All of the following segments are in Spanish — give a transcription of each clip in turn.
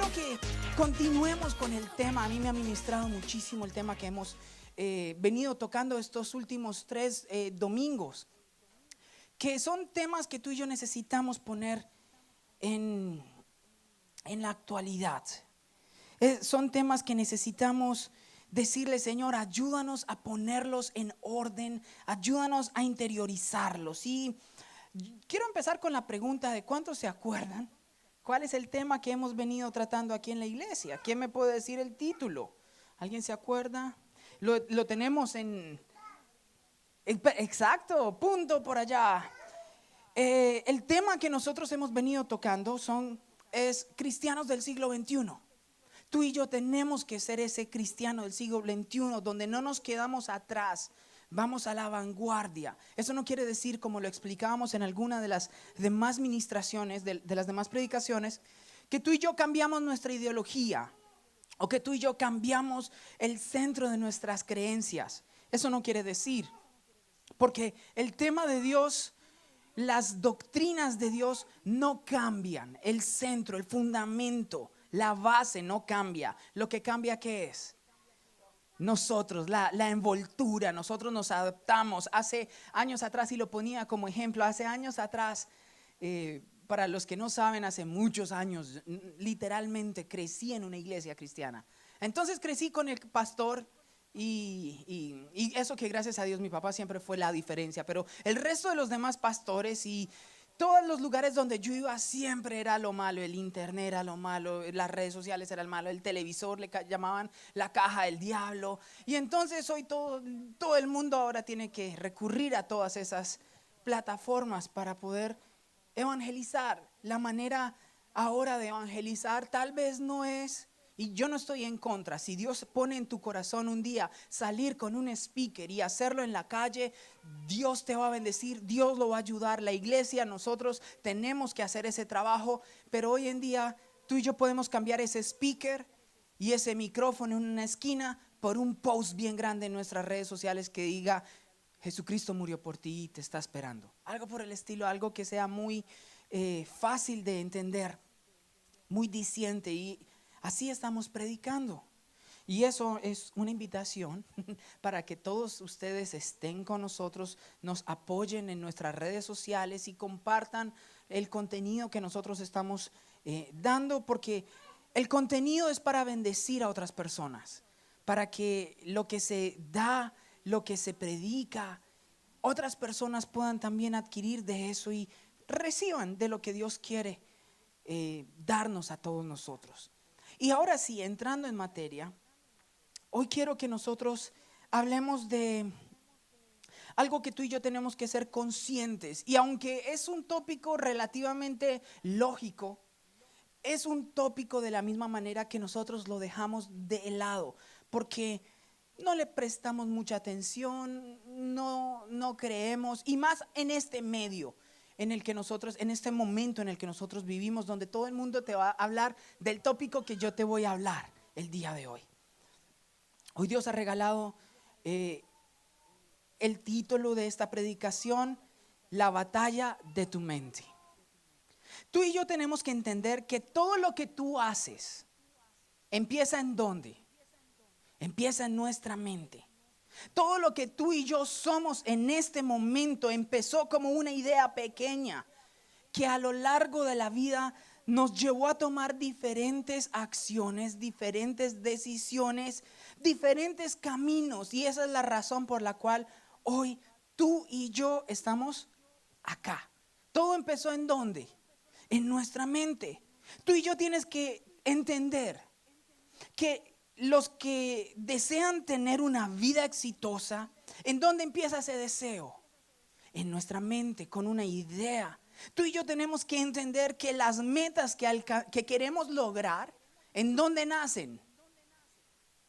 quiero que continuemos con el tema. A mí me ha ministrado muchísimo el tema que hemos venido tocando estos últimos 3 domingos, que son temas que tú y yo necesitamos poner en la actualidad. Son temas que necesitamos decirle: Señor, ayúdanos a ponerlos en orden, ayúdanos a interiorizarlos. Y quiero empezar con la pregunta de ¿cuántos se acuerdan? ¿Cuál es el tema que hemos venido tratando aquí en la iglesia? ¿Quién me puede decir el título? ¿Alguien se acuerda? Lo tenemos en... Exacto, punto por allá. El tema que nosotros hemos venido tocando es cristianos del siglo XXI. Tú y yo tenemos que ser ese cristiano del siglo XXI donde no nos quedamos atrás, vamos a la vanguardia. Eso no quiere decir, como lo explicábamos en alguna de las demás ministraciones, de las demás predicaciones, que tú y yo cambiamos nuestra ideología o que tú y yo cambiamos el centro de nuestras creencias. Eso no quiere decir, porque el tema de Dios, las doctrinas de Dios no cambian. El centro, el fundamento, la base no cambia. Lo que cambia, ¿qué es? Nosotros, la envoltura. Nosotros nos adaptamos. Hace años atrás, y lo ponía como ejemplo, hace años atrás, para los que no saben, hace muchos años, literalmente crecí en una iglesia cristiana. Entonces crecí con el pastor. Y eso que gracias a Dios mi papá siempre fue la diferencia, pero el resto de los demás pastores y todos los lugares donde yo iba siempre era lo malo. El internet era lo malo, las redes sociales era el malo, el televisor le llamaban la caja del diablo. Y entonces hoy todo el mundo ahora tiene que recurrir a todas esas plataformas para poder evangelizar. La manera ahora de evangelizar tal vez no es... Y yo no estoy en contra. Si Dios pone en tu corazón un día salir con un speaker y hacerlo en la calle, Dios te va a bendecir, Dios lo va a ayudar. La iglesia, nosotros tenemos que hacer ese trabajo. Pero hoy en día tú y yo podemos cambiar ese speaker y ese micrófono en una esquina por un post bien grande en nuestras redes sociales que diga: Jesucristo murió por ti y te está esperando. Algo por el estilo, algo que sea muy fácil de entender, muy diciente. Y así estamos predicando. Y eso es una invitación para que todos ustedes estén con nosotros, nos apoyen en nuestras redes sociales y compartan el contenido que nosotros estamos dando, porque el contenido es para bendecir a otras personas, para que lo que se da, lo que se predica, otras personas puedan también adquirir de eso y reciban de lo que Dios quiere darnos a todos nosotros. Y ahora sí, entrando en materia, hoy quiero que nosotros hablemos de algo que tú y yo tenemos que ser conscientes. Y aunque es un tópico relativamente lógico, es un tópico de la misma manera que nosotros lo dejamos de lado, porque no le prestamos mucha atención, no creemos, y más en este medio en el que nosotros, en este momento en el que nosotros vivimos, donde todo el mundo te va a hablar del tópico que yo te voy a hablar el día de hoy. Hoy Dios ha regalado el título de esta predicación: la batalla de tu mente. Tú y yo tenemos que entender que todo lo que tú haces empieza ¿en dónde? Empieza en nuestra mente. Todo lo que tú y yo somos en este momento empezó como una idea pequeña que a lo largo de la vida nos llevó a tomar diferentes acciones, diferentes decisiones, diferentes caminos. Y esa es la razón por la cual hoy tú y yo estamos acá. Todo empezó ¿en dónde? En nuestra mente. Tú y yo tienes que entender que los que desean tener una vida exitosa, ¿en dónde empieza ese deseo? En nuestra mente, con una idea. Tú y yo tenemos que entender que las metas que queremos lograr, ¿en dónde nacen?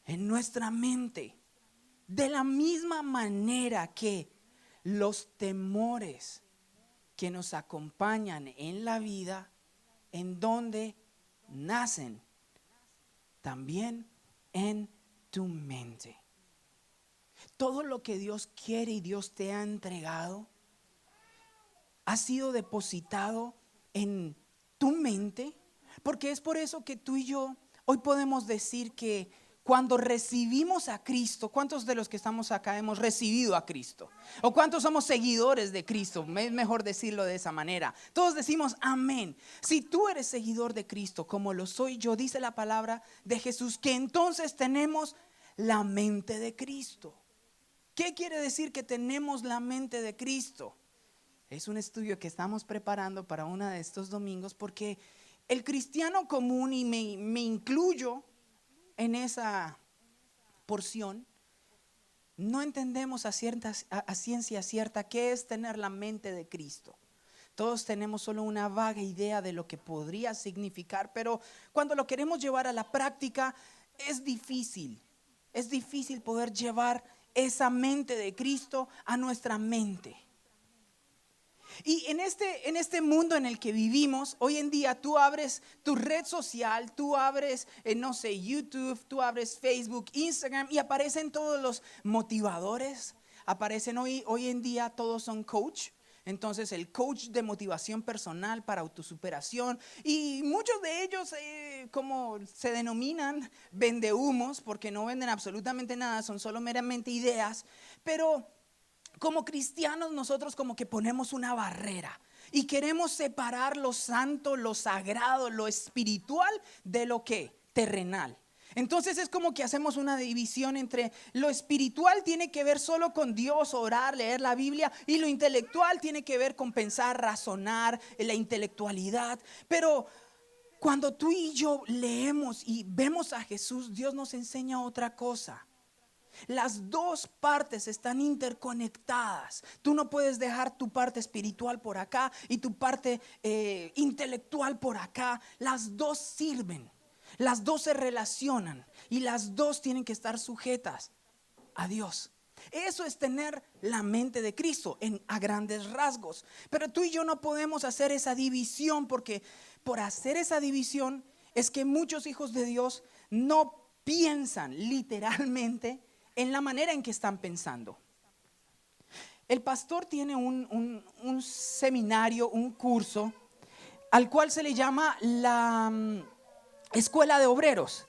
En nuestra mente. De la misma manera que los temores que nos acompañan en la vida, ¿en dónde nacen? También en tu mente. Todo lo que Dios quiere y Dios te ha entregado ha sido depositado en tu mente Porque es por eso que tú y yo hoy podemos decir que cuando recibimos a Cristo, ¿cuántos de los que estamos acá hemos recibido a Cristo? ¿O cuántos somos seguidores de Cristo? Es mejor decirlo de esa manera. Todos decimos amén. Si tú eres seguidor de Cristo, como lo soy yo, dice la palabra de Jesús, que entonces tenemos la mente de Cristo. ¿Qué quiere decir que tenemos la mente de Cristo? Es un estudio que estamos preparando para uno de estos domingos, porque el cristiano común, y me incluyo en esa porción, no entendemos a ciencia cierta qué es tener la mente de Cristo. Todos tenemos solo una vaga idea de lo que podría significar, pero cuando lo queremos llevar a la práctica es difícil. Es difícil poder llevar esa mente de Cristo a nuestra mente. Y en este mundo en el que vivimos, hoy en día tú abres tu red social, tú abres, no sé, YouTube, tú abres Facebook, Instagram, y aparecen todos los motivadores. Aparecen hoy en día, todos son coach. Entonces el coach de motivación personal para autosuperación, y muchos de ellos, como se denominan, vendehumos, porque no venden absolutamente nada, son solo meramente ideas. Pero como cristianos nosotros como que ponemos una barrera y queremos separar lo santo, lo sagrado, lo espiritual de lo que terrenal. Entonces es como que hacemos una división entre lo espiritual tiene que ver solo con Dios, orar, leer la Biblia, y lo intelectual tiene que ver con pensar, razonar, la intelectualidad. Pero cuando tú y yo leemos y vemos a Jesús, Dios nos enseña otra cosa. Las dos partes están interconectadas. Tú no puedes dejar tu parte espiritual por acá y tu parte intelectual por acá. Las dos sirven, las dos se relacionan y las dos tienen que estar sujetas a Dios. Eso es tener la mente de Cristo a grandes rasgos. Pero tú y yo no podemos hacer esa división, porque por hacer esa división es que muchos hijos de Dios no piensan literalmente en la manera en que están pensando. El pastor tiene un seminario, un curso, al cual se le llama la Escuela de Obreros.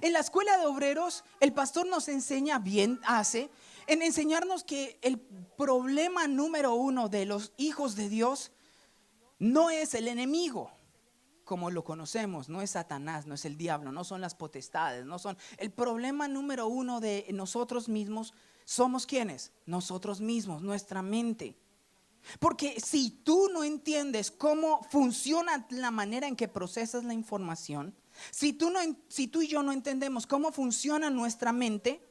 En la Escuela de Obreros, el pastor nos enseña, bien hace, en enseñarnos que el problema número uno de los hijos de Dios no es el enemigo, como lo conocemos, no es Satanás, no es el diablo, no son las potestades, no son. El problema número uno de nosotros mismos somos ¿quiénes? Nosotros mismos, nuestra mente. Porque si tú no entiendes cómo funciona la manera en que procesas la información, si tú y yo no entendemos cómo funciona nuestra mente,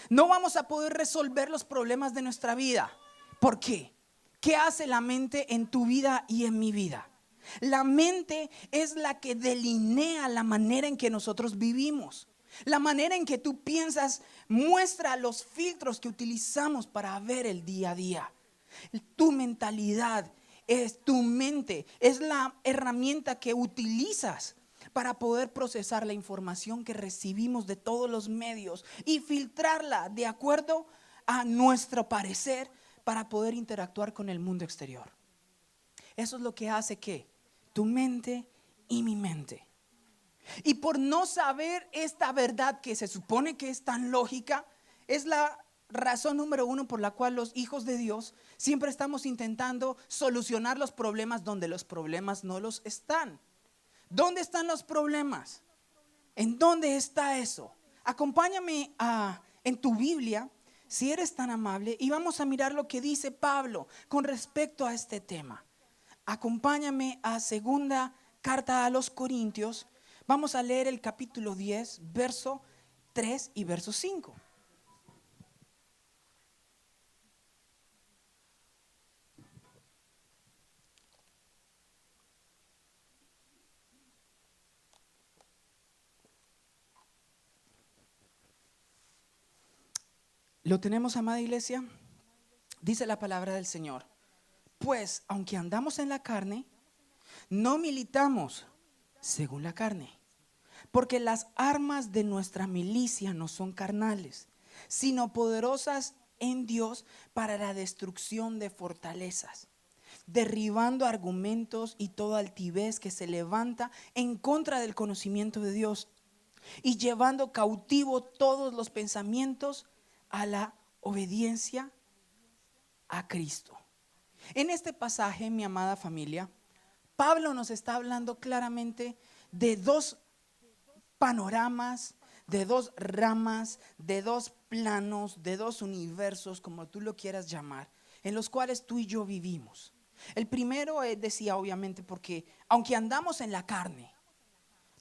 no vamos a poder resolver los problemas de nuestra vida. ¿Por qué? ¿Qué hace la mente en tu vida y en mi vida? La mente es la que delinea la manera en que nosotros vivimos. La manera en que tú piensas muestra los filtros que utilizamos para ver el día a día. Tu mentalidad es tu mente, es la herramienta que utilizas para poder procesar la información que recibimos de todos los medios y filtrarla de acuerdo a nuestro parecer para poder interactuar con el mundo exterior. Eso es lo que hace que tu mente y mi mente. Y por no saber esta verdad que se supone que es tan lógica, es la razón número uno por la cual los hijos de Dios siempre estamos intentando solucionar los problemas donde los problemas no los están. ¿Dónde están los problemas? ¿En dónde está eso? Acompáñame en tu Biblia, si eres tan amable, y vamos a mirar lo que dice Pablo con respecto a este tema. Acompáñame a segunda carta a los Corintios. Vamos a leer el capítulo 10, verso 3 y verso 5. ¿Lo tenemos, amada iglesia? Dice la palabra del Señor. Pues, aunque andamos en la carne, no militamos según la carne. Porque las armas de nuestra milicia no son carnales, sino poderosas en Dios para la destrucción de fortalezas. derribando argumentos y toda altivez que se levanta en contra del conocimiento de Dios y llevando cautivo todos los pensamientos a la obediencia a Cristo. En este pasaje, mi amada familia, Pablo nos está hablando claramente de dos panoramas, de dos ramas, de dos planos, de dos universos, como tú lo quieras llamar, en los cuales tú y yo vivimos. El primero decía obviamente porque aunque andamos en la carne,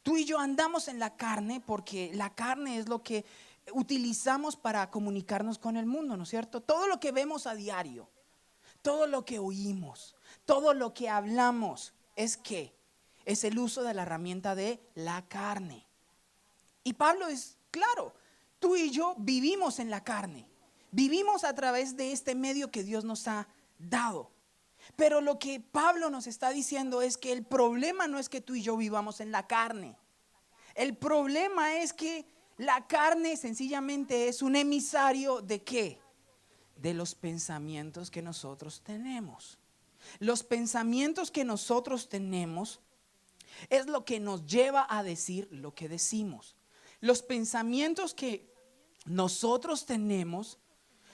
tú y yo andamos en la carne porque la carne es lo que utilizamos para comunicarnos con el mundo, ¿no es cierto? Todo lo que vemos a diario, todo lo que oímos, todo lo que hablamos, es el uso de la herramienta de la carne. Y Pablo es claro, tú y yo vivimos en la carne, vivimos a través de este medio que Dios nos ha dado. Pero lo que Pablo nos está diciendo es que el problema no es que tú y yo vivamos en la carne. El problema es que la carne sencillamente es un emisario ¿de qué? De los pensamientos que nosotros tenemos. Los pensamientos que nosotros tenemos es lo que nos lleva a decir lo que decimos. Los pensamientos que nosotros tenemos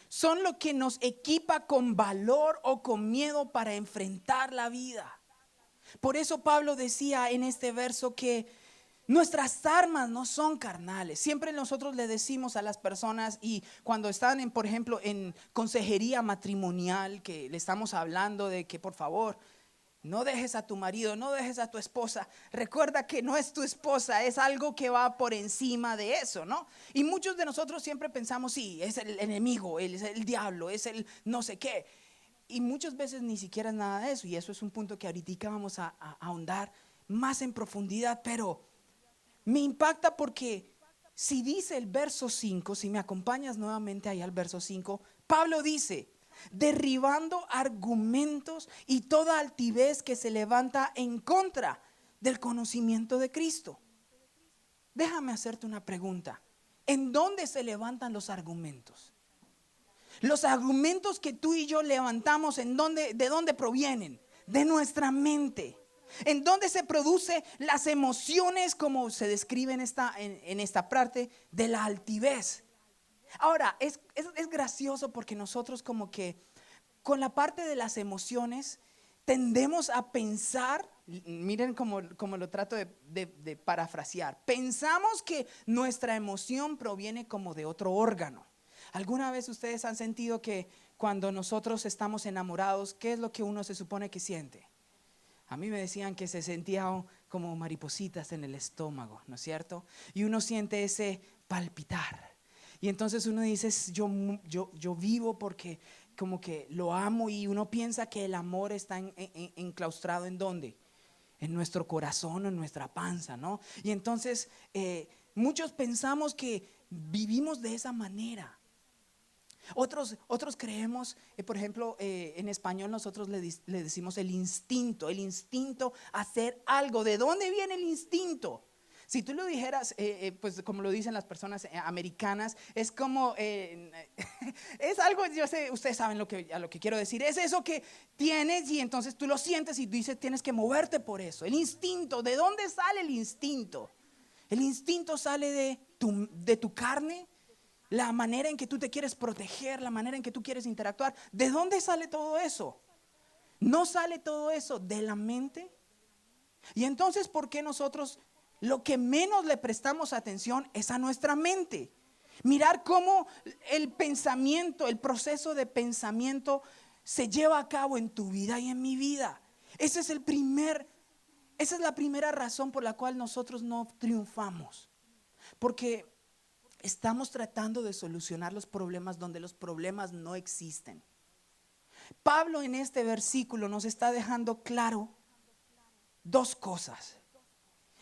son lo que nos equipa con valor o con miedo para enfrentar la vida. Por eso Pablo decía en este verso que nuestras armas no son carnales. Siempre nosotros le decimos a las personas, y cuando están por ejemplo, en consejería matrimonial, que le estamos hablando de que por favor no dejes a tu marido, no dejes a tu esposa. Recuerda que no es tu esposa, es algo que va por encima de eso, ¿no? Y muchos de nosotros siempre pensamos, sí, es el enemigo, es el diablo, es el no sé qué. Y muchas veces ni siquiera es nada de eso. Y eso es un punto que ahorita vamos a ahondar más en profundidad. Pero me impacta porque si dice el verso 5, si me acompañas nuevamente ahí al verso 5, Pablo dice: derribando argumentos y toda altivez que se levanta en contra del conocimiento de Cristo. Déjame hacerte una pregunta. ¿En dónde se levantan los argumentos? Los argumentos que tú y yo levantamos, ¿de dónde provienen? De nuestra mente. ¿En dónde se producen las emociones, como se describe en esta parte de la altivez? Ahora, es gracioso porque nosotros como que con la parte de las emociones tendemos a pensar, miren cómo lo trato de parafrasear, pensamos que nuestra emoción proviene como de otro órgano. ¿Alguna vez ustedes han sentido que cuando nosotros estamos enamorados, qué es lo que uno se supone que siente? A mí me decían que se sentía como maripositas en el estómago, ¿no es cierto? Y uno siente ese palpitar. Y entonces uno dice, yo vivo porque como que lo amo, y uno piensa que el amor está enclaustrado ¿en dónde? En nuestro corazón, en nuestra panza, ¿no? Y entonces muchos pensamos que vivimos de esa manera. Otros creemos, por ejemplo, en español nosotros le decimos el instinto a hacer algo. ¿De dónde viene el instinto? Si tú lo dijeras, pues como lo dicen las personas americanas, es como, es algo, yo sé, ustedes saben a lo que quiero decir. Es eso que tienes y entonces tú lo sientes y tú dices, tienes que moverte por eso. El instinto, ¿de dónde sale el instinto? El instinto sale de tu carne. La manera en que tú te quieres proteger, la manera en que tú quieres interactuar. ¿De dónde sale todo eso? ¿No sale todo eso de la mente? Y entonces, ¿por qué nosotros lo que menos le prestamos atención es a nuestra mente? Mirar cómo el pensamiento, el proceso de pensamiento se lleva a cabo en tu vida y en mi vida. Esa es la primera razón por la cual nosotros no triunfamos. Porque estamos tratando de solucionar los problemas donde los problemas no existen. Pablo en este versículo nos está dejando claro dos cosas.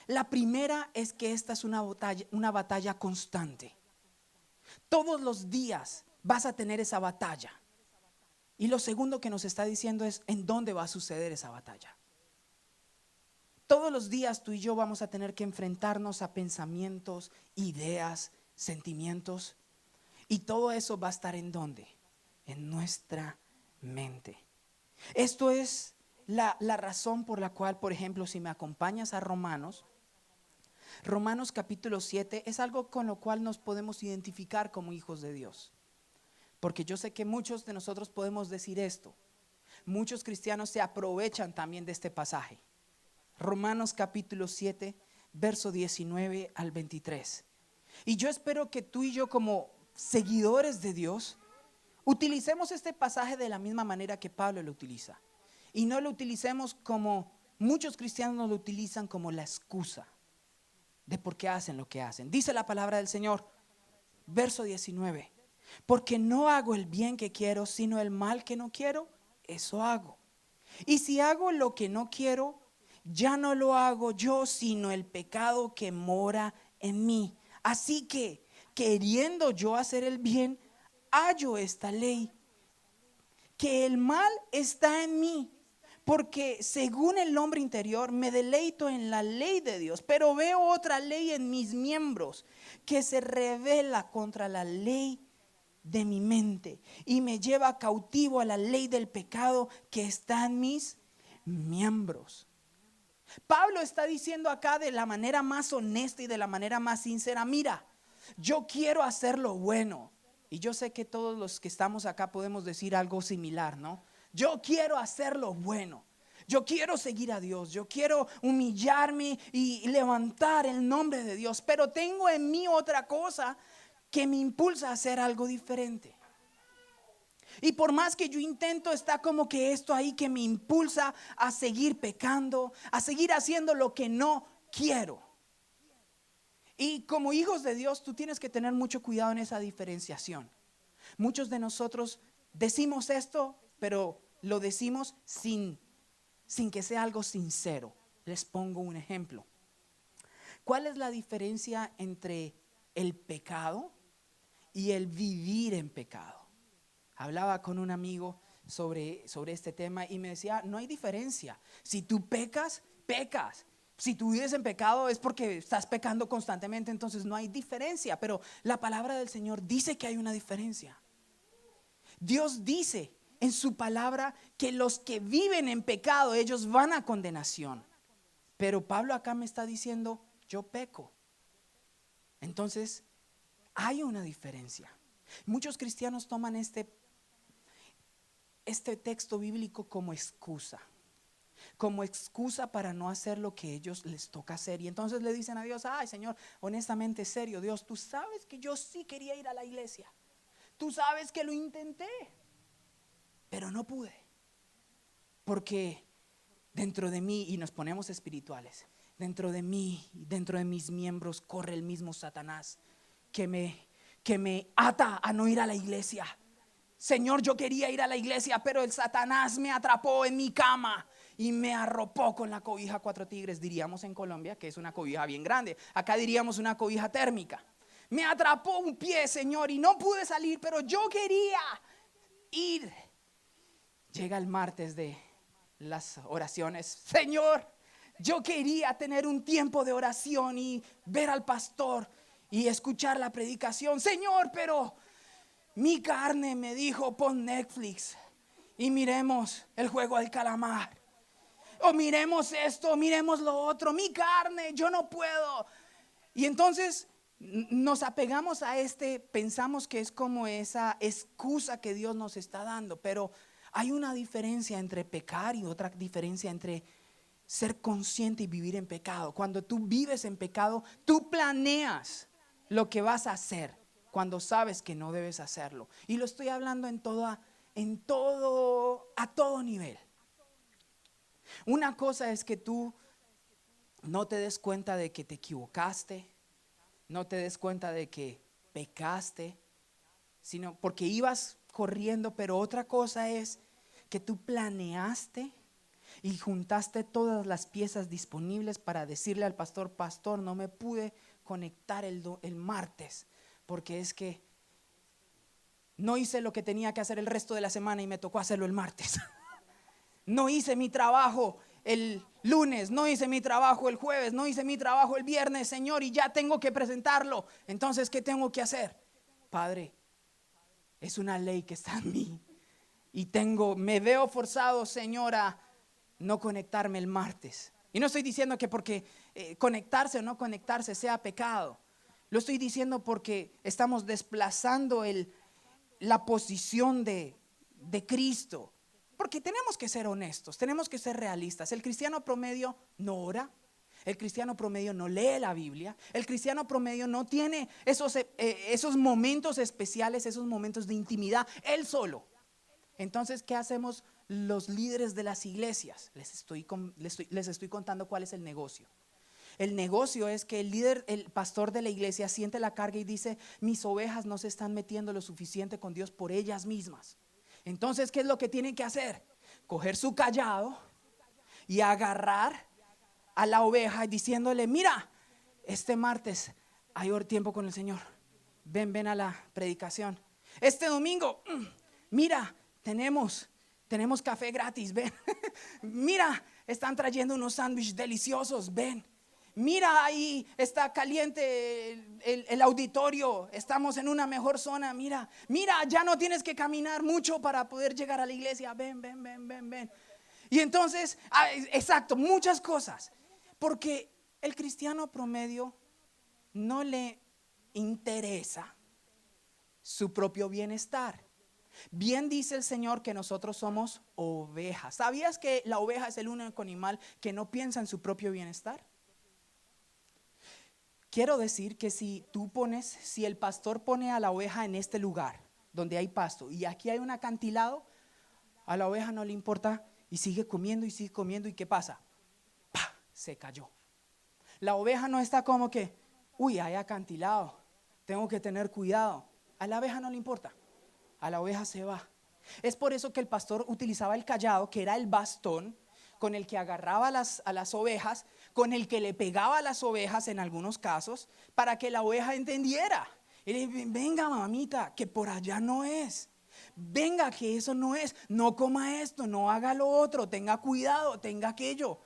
La primera es que esta es una batalla constante. Todos los días vas a tener esa batalla. Y lo segundo que nos está diciendo es en dónde va a suceder esa batalla. Todos los días tú y yo vamos a tener que enfrentarnos a pensamientos, ideas, sentimientos, y todo eso va a estar ¿en dónde? En nuestra mente. Esto es la razón por la cual, por ejemplo, si me acompañas a Romanos capítulo 7 es algo con lo cual nos podemos identificar como hijos de Dios. Porque yo sé que muchos de nosotros podemos decir esto. Muchos cristianos se aprovechan también de este pasaje. Romanos capítulo 7, verso 19 al 23. Y yo espero que tú y yo, como seguidores de Dios, utilicemos este pasaje de la misma manera que Pablo lo utiliza. Y no lo utilicemos como muchos cristianos lo utilizan, como la excusa de por qué hacen lo que hacen. Dice la palabra del Señor, verso 19. Porque no hago el bien que quiero, sino el mal que no quiero, eso hago. Y si hago lo que no quiero, ya no lo hago yo, sino el pecado que mora en mí. Así que, queriendo yo hacer el bien, hallo esta ley, que el mal está en mí. Porque según el hombre interior me deleito en la ley de Dios, pero veo otra ley en mis miembros que se revela contra la ley de mi mente y me lleva cautivo a la ley del pecado que está en mis miembros. Pablo está diciendo acá de la manera más honesta y de la manera más sincera: mira, yo quiero hacer lo bueno. Y yo sé que todos los que estamos acá podemos decir algo similar, ¿no? Yo quiero hacer lo bueno. Yo quiero seguir a Dios. Yo quiero humillarme y levantar el nombre de Dios. Pero tengo en mí otra cosa que me impulsa a hacer algo diferente. Y por más que yo intento, está como que esto ahí que me impulsa a seguir pecando, a seguir haciendo lo que no quiero. Y como hijos de Dios, tú tienes que tener mucho cuidado en esa diferenciación. Muchos de nosotros decimos esto, pero lo decimos sin que sea algo sincero. Les pongo un ejemplo. ¿Cuál es la diferencia entre el pecado y el vivir en pecado? Hablaba con un amigo sobre este tema y me decía: no hay diferencia. Si tú pecas, pecas. Si tú vives en pecado es porque estás pecando constantemente, entonces no hay diferencia. Pero la palabra del Señor dice que hay una diferencia. Dios dice en su palabra que los que viven en pecado, ellos van a condenación. Pero Pablo acá me está diciendo: yo peco. Entonces hay una diferencia. Muchos cristianos toman este texto bíblico como excusa para no hacer lo que ellos les toca hacer. Y entonces le dicen a Dios: ay, Señor, honestamente, serio, Dios, tú sabes que yo sí quería ir a la iglesia. Tú sabes que lo intenté, pero no pude. Porque dentro de mí, y nos ponemos espirituales, dentro de mí, dentro de mis miembros corre el mismo Satanás que me ata a no ir a la iglesia. Señor, yo quería ir a la iglesia, pero el Satanás me atrapó en mi cama y me arropó con la cobija Cuatro Tigres, diríamos en Colombia, que es una cobija bien grande. Acá diríamos una cobija térmica. Me atrapó un pie, Señor, y no pude salir, pero yo quería ir. Llega el martes de las oraciones: Señor, yo quería tener un tiempo de oración y ver al pastor y escuchar la predicación. Señor, pero mi carne me dijo: pon Netflix y miremos el juego del calamar, o miremos esto, miremos lo otro. Mi carne, yo no puedo. Y entonces nos apegamos a pensamos que es como esa excusa que Dios nos está dando. Pero hay una diferencia entre pecar y otra diferencia entre ser consciente y vivir en pecado. Cuando tú vives en pecado, tú planeas lo que vas a hacer cuando sabes que no debes hacerlo. Y lo estoy hablando a todo nivel. Una cosa es que tú no te des cuenta de que te equivocaste, no te des cuenta de que pecaste, sino porque ibas corriendo. Pero otra cosa es que tú planeaste y juntaste todas las piezas disponibles para decirle al pastor: pastor, no me pude conectar el martes porque es que no hice lo que tenía que hacer el resto de la semana y me tocó hacerlo el martes. No hice mi trabajo el lunes, no hice mi trabajo el jueves, no hice mi trabajo el viernes, Señor, y ya tengo que presentarlo. Entonces, ¿qué tengo que hacer? Padre, es una ley que está en mí. y me veo forzado, Señor, a no conectarme el martes. Y no estoy diciendo que porque conectarse o no conectarse sea pecado. Lo estoy diciendo porque estamos desplazando la posición de Cristo. Porque tenemos que ser honestos, tenemos que ser realistas. El cristiano promedio no ora. El cristiano promedio no lee la Biblia. El cristiano promedio no tiene esos momentos especiales, esos momentos de intimidad, él solo. Entonces, ¿qué hacemos los líderes de las iglesias? Les estoy contando cuál es el negocio. El negocio es que el líder, el pastor de la iglesia siente la carga y dice: mis ovejas no se están metiendo lo suficiente con Dios por ellas mismas. Entonces, ¿qué es lo que tienen que hacer? Coger su callado y agarrar a la oveja y diciéndole: mira, este martes hay tiempo con el Señor. Ven a la predicación. Este domingo, mira, tenemos café gratis, ven. Mira, están trayendo unos sándwiches deliciosos, ven. Mira, ahí está caliente el auditorio, estamos en una mejor zona. Mira, ya no tienes que caminar mucho para poder llegar a la iglesia. Ven. Y entonces, exacto, muchas cosas. Porque el cristiano promedio no le interesa su propio bienestar. Bien dice el Señor que nosotros somos ovejas. ¿Sabías que la oveja es el único animal que no piensa en su propio bienestar? Quiero decir que si el pastor pone a la oveja en este lugar donde hay pasto y aquí hay un acantilado, a la oveja no le importa y sigue comiendo ¿y qué pasa? ¡Pah! Se cayó. La oveja no está como que, uy, hay acantilado, tengo que tener cuidado. A la oveja no le importa, a la oveja se va. Es por eso que el pastor utilizaba el cayado, que era el bastón con el que agarraba a las ovejas, con el que le pegaba a las ovejas en algunos casos, para que la oveja entendiera. Y le dije: venga, mamita, que por allá no es. Venga, que eso no es. No coma esto, no haga lo otro, tenga cuidado, tenga aquello.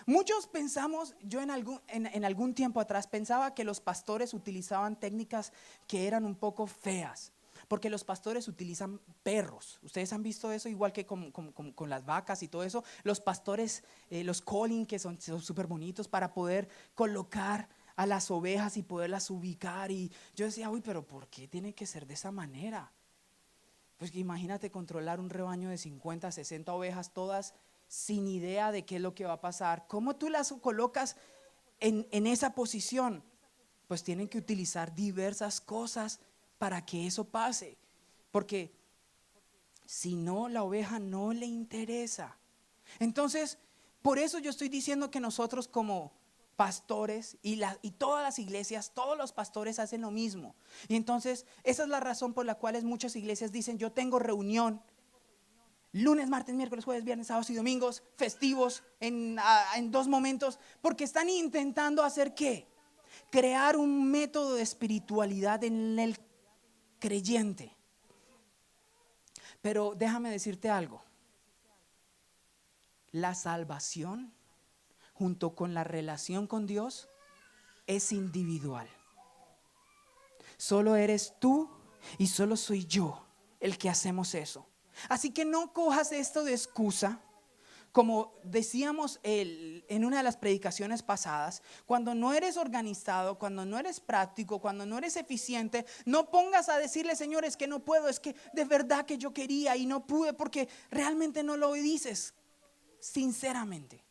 Muchos pensamos, yo en algún tiempo atrás pensaba que los pastores utilizaban técnicas que eran un poco feas, porque los pastores utilizan perros. Ustedes han visto eso, igual que con las vacas y todo eso. Los pastores, los calling, que son súper bonitos para poder colocar a las ovejas y poderlas ubicar. Y yo decía: uy, pero ¿por qué tiene que ser de esa manera? Pues imagínate controlar un rebaño de 50, 60 ovejas, todas sin idea de qué es lo que va a pasar. ¿Cómo tú las colocas en esa posición? Pues tienen que utilizar diversas cosas para que eso pase, porque si no, la oveja no le interesa. Entonces, por eso yo estoy diciendo que nosotros como pastores y todas las iglesias, todos los pastores hacen lo mismo. Y entonces esa es la razón por la cual muchas iglesias dicen: yo tengo reunión lunes, martes, miércoles, jueves, viernes, sábados y domingos, festivos en 2 momentos, porque están intentando hacer ¿qué? Crear un método de espiritualidad en el creyente. Pero déjame decirte algo: la salvación junto con la relación con Dios es individual. Solo eres tú y solo soy yo el que hacemos eso. Así que no cojas esto de excusa. Como decíamos en una de las predicaciones pasadas, cuando no eres organizado, cuando no eres práctico, cuando no eres eficiente, no pongas a decirle: Señor, es que no puedo, es que de verdad que yo quería y no pude, porque realmente no lo dices sinceramente.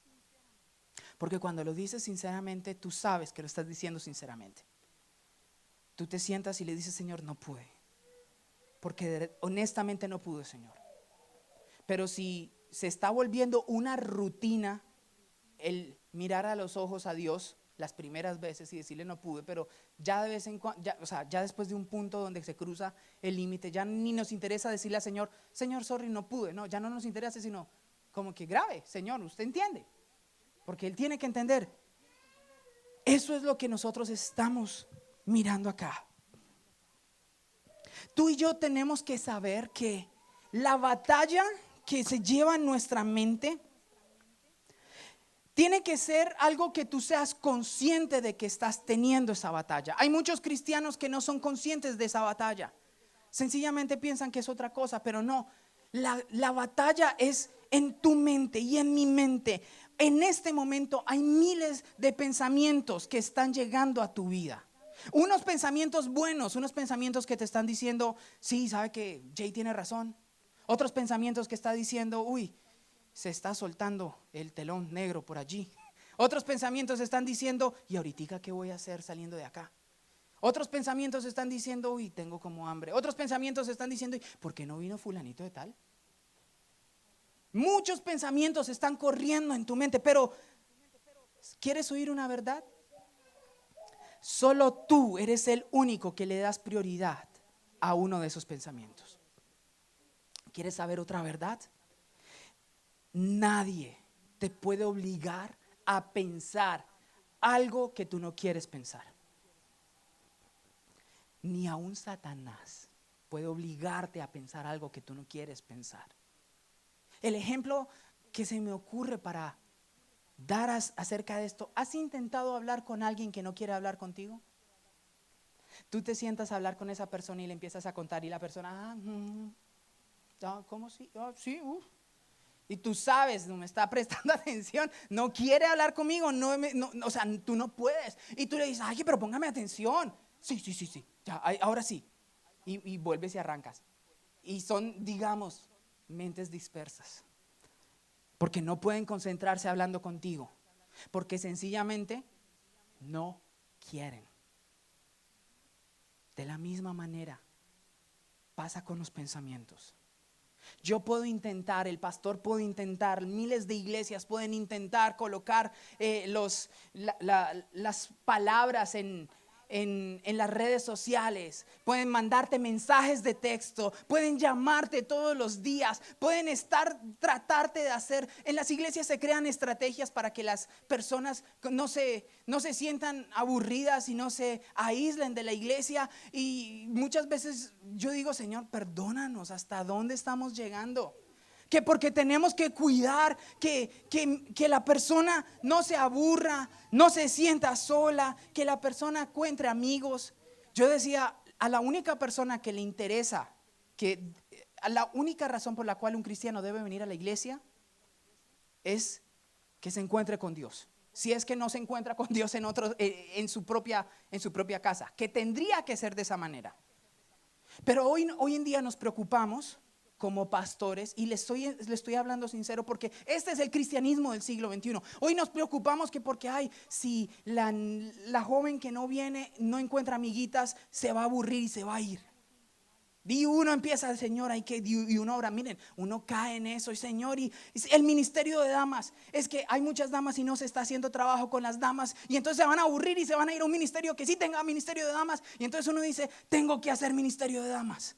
Porque cuando lo dices sinceramente, tú sabes que lo estás diciendo sinceramente. Tú te sientas y le dices: Señor, no pude, porque honestamente no pude, Señor. Pero si se está volviendo una rutina el mirar a los ojos a Dios las primeras veces y decirle: no pude, pero ya de vez en cuando, ya después de un punto donde se cruza el límite, ya ni nos interesa decirle al Señor: Señor, sorry, no pude. No, ya no nos interesa, sino como que grave: Señor, usted entiende, porque Él tiene que entender. Eso es lo que nosotros estamos mirando acá. Tú y yo tenemos que saber que la batalla que se lleva en nuestra mente tiene que ser algo que tú seas consciente de que estás teniendo esa batalla. Hay muchos cristianos que no son conscientes de esa batalla. Sencillamente piensan que es otra cosa, pero no. La batalla es en tu mente y en mi mente. En este momento hay miles de pensamientos que están llegando a tu vida. Unos pensamientos buenos, unos pensamientos que te están diciendo, sí, sabe que Jay tiene razón. Otros pensamientos que está diciendo, uy, se está soltando el telón negro por allí. Otros pensamientos están diciendo, ¿y ahorita qué voy a hacer saliendo de acá? Otros pensamientos están diciendo, uy, tengo como hambre. Otros pensamientos están diciendo, ¿por qué no vino fulanito de tal? Muchos pensamientos están corriendo en tu mente, pero ¿quieres oír una verdad? Solo tú eres el único que le das prioridad a uno de esos pensamientos. ¿Quieres saber otra verdad? Nadie te puede obligar a pensar algo que tú no quieres pensar. Ni aún Satanás puede obligarte a pensar algo que tú no quieres pensar. El ejemplo que se me ocurre para dar acerca de esto, ¿has intentado hablar con alguien que no quiere hablar contigo? Tú te sientas a hablar con esa persona y le empiezas a contar y la persona, ¿cómo sí? Sí, y tú sabes, no me está prestando atención, no quiere hablar conmigo, o sea, tú no puedes. Y tú le dices, ay, pero póngame atención. Sí, ya, ahora sí. Y vuelves y arrancas. Y son, digamos, mentes dispersas. Porque no pueden concentrarse hablando contigo. Porque sencillamente no quieren. De la misma manera pasa con los pensamientos. Yo puedo intentar, el pastor puede intentar, miles de iglesias pueden intentar colocar las palabras en las redes sociales, pueden mandarte mensajes de texto, pueden llamarte todos los días, pueden tratarte de hacer. En las iglesias se crean estrategias para que las personas no se sientan aburridas y no se aíslen de la iglesia. Y muchas veces yo digo, Señor, perdónanos, ¿hasta dónde estamos llegando? Que porque tenemos que cuidar que la persona no se aburra, no se sienta sola, que la persona encuentre amigos. Yo decía, a la única persona que le interesa, a la única razón por la cual un cristiano debe venir a la iglesia es que se encuentre con Dios. Si es que no se encuentra con Dios en su propia casa, que tendría que ser de esa manera. Pero hoy en día nos preocupamos como pastores, y le estoy hablando sincero, porque este es el cristianismo del siglo XXI. Hoy nos preocupamos que porque si la joven que no viene no encuentra amiguitas, se va a aburrir y se va a ir. Y uno empieza, Señor, y uno ahora, miren, uno cae en eso, y Señor, y el ministerio de damas, es que hay muchas damas y no se está haciendo trabajo con las damas, y entonces se van a aburrir y se van a ir a un ministerio que sí tenga ministerio de damas, y entonces uno dice, tengo que hacer ministerio de damas,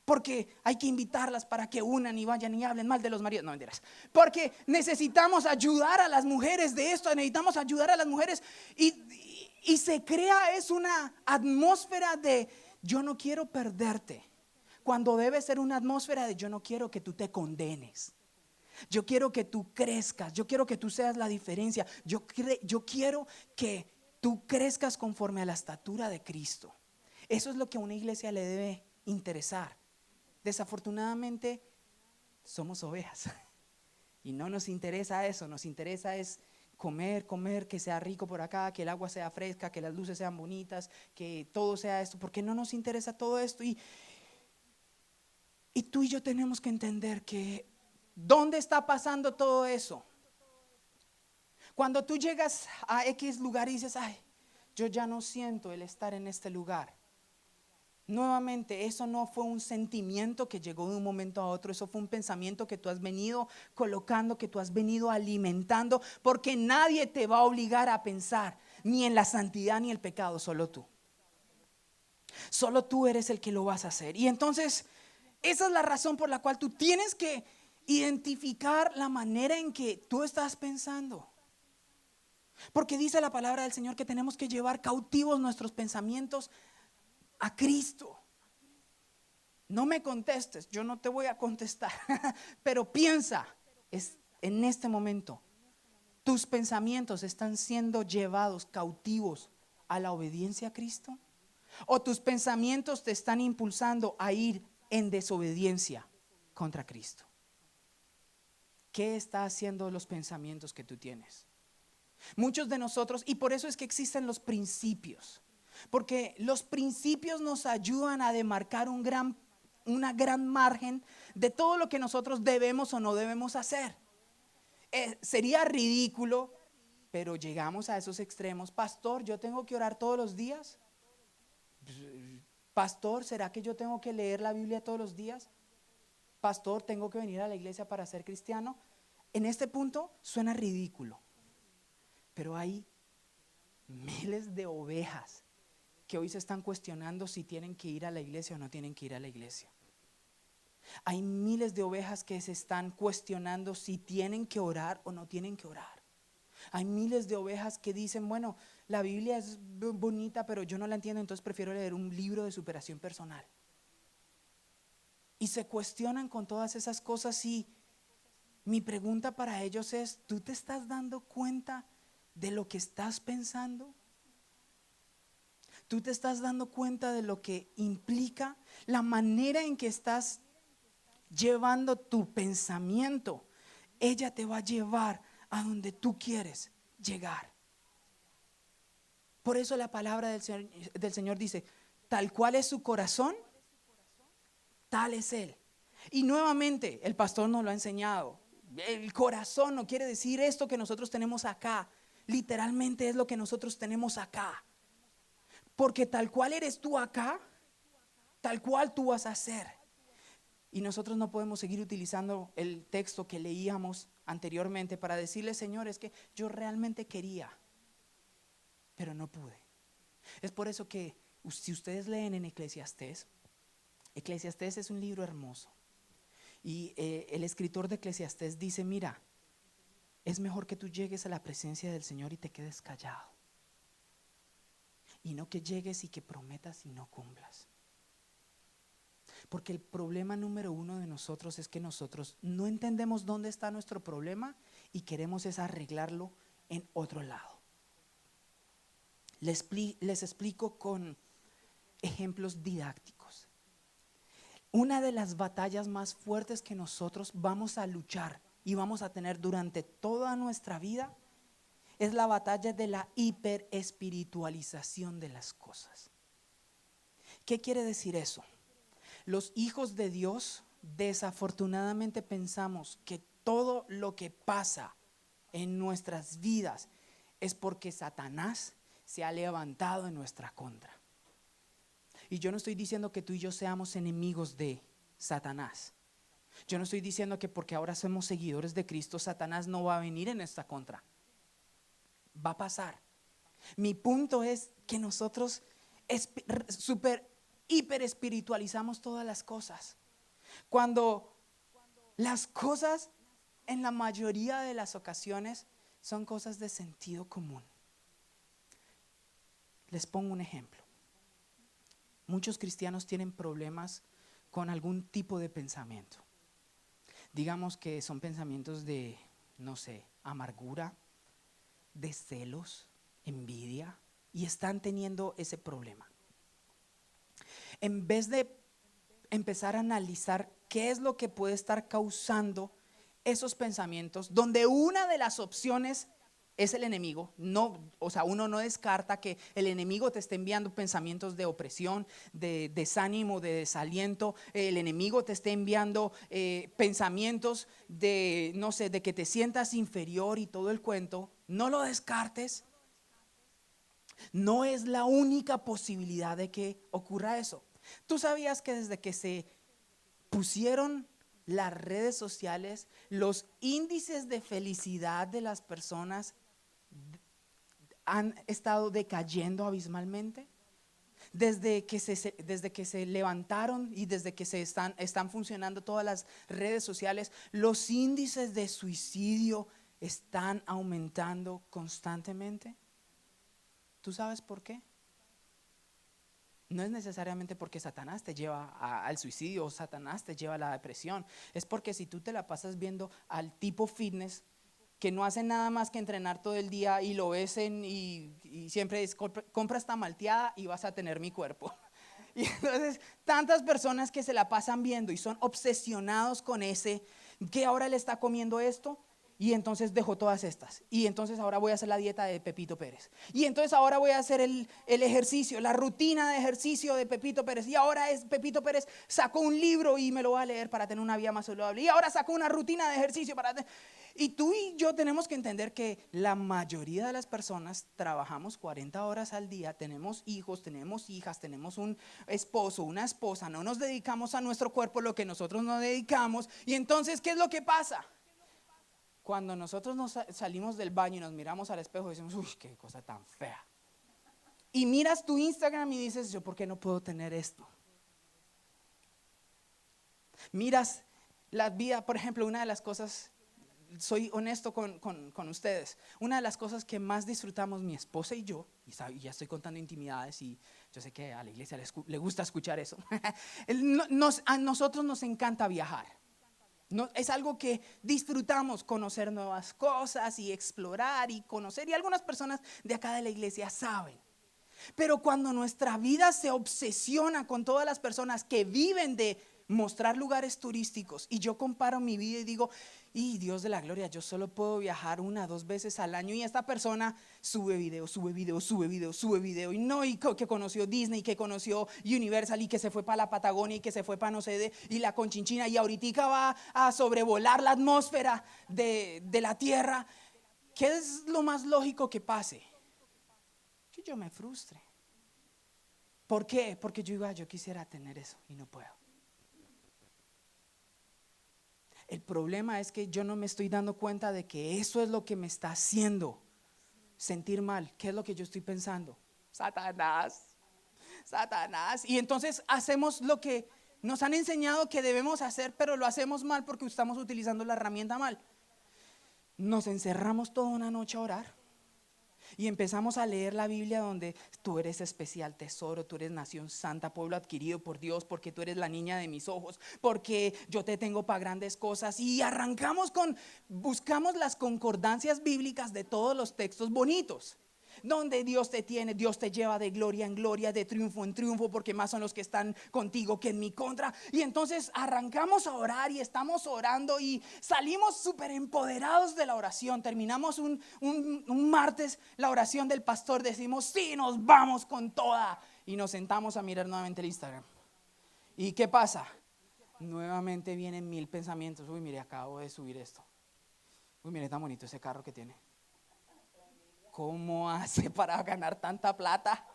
porque hay que invitarlas para que unan y vayan y hablen mal de los maridos, no mentiras, porque necesitamos ayudar a las mujeres de esto, necesitamos ayudar a las mujeres, y se crea una atmósfera de yo no quiero perderte, cuando debe ser una atmósfera de yo no quiero que tú te condenes, yo quiero que tú crezcas, yo quiero que tú seas la diferencia, yo quiero que tú crezcas conforme a la estatura de Cristo. Eso es lo que a una iglesia le debe interesar. Desafortunadamente somos ovejas y no nos interesa eso, nos interesa es comer, que sea rico por acá, que el agua sea fresca, que las luces sean bonitas, que todo sea esto, porque no nos interesa todo esto. Y tú y yo tenemos que entender que ¿dónde está pasando todo eso? Cuando tú llegas a X lugar y dices, ay, yo ya no siento el estar en este lugar. Nuevamente, eso no fue un sentimiento que llegó de un momento a otro, eso fue un pensamiento que tú has venido colocando, que tú has venido alimentando, porque nadie te va a obligar a pensar ni en la santidad ni el pecado, solo tú. Solo tú eres el que lo vas a hacer. Y entonces, esa es la razón por la cual tú tienes que identificar la manera en que tú estás pensando. Porque dice la palabra del Señor que tenemos que llevar cautivos nuestros pensamientos a Cristo. No me contestes, yo no te voy a contestar, pero piensa, en este momento, tus pensamientos están siendo llevados cautivos a la obediencia a Cristo, o tus pensamientos te están impulsando a ir en desobediencia. contra Cristo? ¿Qué está haciendo los pensamientos que tú tienes? Muchos de nosotros, y por eso es que existen los principios, porque los principios nos ayudan a demarcar una gran margen de todo lo que nosotros debemos o no debemos hacer. Sería ridículo, pero llegamos a esos extremos. Pastor, ¿yo tengo que orar todos los días? Pastor, ¿será que yo tengo que leer la Biblia todos los días? Pastor, ¿tengo que venir a la iglesia para ser cristiano? En este punto suena ridículo, pero hay miles de ovejas que hoy se están cuestionando si tienen que ir a la iglesia o no tienen que ir a la iglesia. Hay miles de ovejas que se están cuestionando si tienen que orar o no tienen que orar. Hay miles de ovejas que dicen, bueno, la Biblia es bonita, pero yo no la entiendo, entonces prefiero leer un libro de superación personal. Y se cuestionan con todas esas cosas, y mi pregunta para ellos es, ¿tú te estás dando cuenta de lo que estás pensando? ¿Tú te estás dando cuenta de lo que implica la manera en que estás llevando tu pensamiento? Ella te va a llevar a donde tú quieres llegar. Por eso la palabra del Señor dice, tal cual es su corazón, tal es Él. Y nuevamente el pastor nos lo ha enseñado. El corazón no quiere decir esto que nosotros tenemos acá. Literalmente es lo que nosotros tenemos acá. Porque tal cual eres tú acá, tal cual tú vas a ser. Y nosotros no podemos seguir utilizando el texto que leíamos anteriormente para decirle, Señor, es que yo realmente quería, pero no pude. Es por eso que si ustedes leen en Eclesiastés, Eclesiastés es un libro hermoso. Y el escritor de Eclesiastés dice, mira, es mejor que tú llegues a la presencia del Señor y te quedes callado, y no que llegues y que prometas y no cumplas. Porque el problema número uno de nosotros es que nosotros no entendemos dónde está nuestro problema y queremos es arreglarlo en otro lado. Les explico con ejemplos didácticos. Una de las batallas más fuertes que nosotros vamos a luchar y vamos a tener durante toda nuestra vida es la batalla de la hiperespiritualización de las cosas. ¿Qué quiere decir eso? Los hijos de Dios desafortunadamente pensamos que todo lo que pasa en nuestras vidas es porque Satanás se ha levantado en nuestra contra. Y yo no estoy diciendo que tú y yo seamos enemigos de Satanás. Yo no estoy diciendo que porque ahora somos seguidores de Cristo, Satanás no va a venir en nuestra contra. Va a pasar. Mi punto es que nosotros hiper espiritualizamos todas las cosas, cuando las cosas en la mayoría de las ocasiones son cosas de sentido común. Les pongo un ejemplo. Muchos cristianos tienen problemas con algún tipo de pensamiento. Digamos que son pensamientos de, no sé, amargura, de celos, envidia, y están teniendo ese problema. En vez de empezar a analizar qué es lo que puede estar causando esos pensamientos, donde una de las opciones es el enemigo, no, o sea, uno no descarta que el enemigo te esté enviando pensamientos de opresión, de desánimo, de desaliento. El enemigo te esté enviando pensamientos de, no sé, de que te sientas inferior y todo el cuento. No lo descartes. No es la única posibilidad de que ocurra eso. ¿Tú sabías que desde que se pusieron las redes sociales, los índices de felicidad de las personas han estado decayendo abismalmente? Desde que se levantaron y desde que están funcionando todas las redes sociales, los índices de suicidio están aumentando constantemente. ¿Tú sabes por qué? No es necesariamente porque Satanás te lleva al suicidio o Satanás te lleva a la depresión. Es porque si tú te la pasas viendo al tipo fitness que no hace nada más que entrenar todo el día y lo ves y siempre compra esta malteada y vas a tener mi cuerpo. Y entonces tantas personas que se la pasan viendo y son obsesionados con ese, que ahora le está comiendo esto. Y entonces dejó todas estas. Y entonces ahora voy a hacer la dieta de Pepito Pérez. Y entonces ahora voy a hacer el ejercicio, la rutina de ejercicio de Pepito Pérez. Y ahora Pepito Pérez sacó un libro y me lo voy a leer para tener una vida más saludable. Y ahora sacó una rutina de ejercicio para... Y tú y yo tenemos que entender que la mayoría de las personas trabajamos 40 horas al día, tenemos hijos, tenemos hijas, tenemos un esposo, una esposa, no nos dedicamos a nuestro cuerpo lo que nosotros nos dedicamos. Y entonces, ¿qué es lo que pasa? Cuando nosotros nos salimos del baño y nos miramos al espejo y decimos, uy, qué cosa tan fea. Y miras tu Instagram y dices, yo, ¿por qué no puedo tener esto? Miras la vida, por ejemplo, una de las cosas, soy honesto con ustedes, una de las cosas que más disfrutamos mi esposa y yo, y ya estoy contando intimidades y yo sé que a la iglesia le gusta escuchar eso, a nosotros nos encanta viajar. No, es algo que disfrutamos, conocer nuevas cosas y explorar y conocer. Y algunas personas de acá de la iglesia saben. Pero cuando nuestra vida se obsesiona con todas las personas que viven de mostrar lugares turísticos, y yo comparo mi vida y digo, y Dios de la gloria, yo solo puedo viajar 1 o 2 veces al año, y esta persona sube video, sube video, sube video, sube video, y no, y que conoció Disney, que conoció Universal, y que se fue para la Patagonia, y que se fue para no sé y la Conchinchina, y ahorita va a sobrevolar la atmósfera de la tierra. ¿Qué es lo más lógico que pase? Que yo me frustre. ¿Por qué? Porque yo digo, yo quisiera tener eso y no puedo. El problema es que yo no me estoy dando cuenta de que eso es lo que me está haciendo sentir mal. ¿Qué es lo que yo estoy pensando? Satanás, Satanás. Y entonces hacemos lo que nos han enseñado que debemos hacer, pero lo hacemos mal porque estamos utilizando la herramienta mal. Nos encerramos toda una noche a orar. Y empezamos a leer la Biblia donde tú eres especial tesoro, tú eres nación santa, pueblo adquirido por Dios, porque tú eres la niña de mis ojos, porque yo te tengo para grandes cosas. Y buscamos las concordancias bíblicas de todos los textos bonitos, donde Dios te tiene, Dios te lleva de gloria en gloria, de triunfo en triunfo, porque más son los que están contigo que en mi contra. Y entonces arrancamos a orar y estamos orando y salimos súper empoderados de la oración. Terminamos un martes la oración del pastor, decimos, sí, nos vamos con toda. Y nos sentamos a mirar nuevamente el Instagram. ¿Y qué pasa? Nuevamente vienen 1000 pensamientos. Uy, mire, acabo de subir esto. Uy, mire, tan bonito ese carro que tiene. ¿Cómo hace para ganar tanta plata?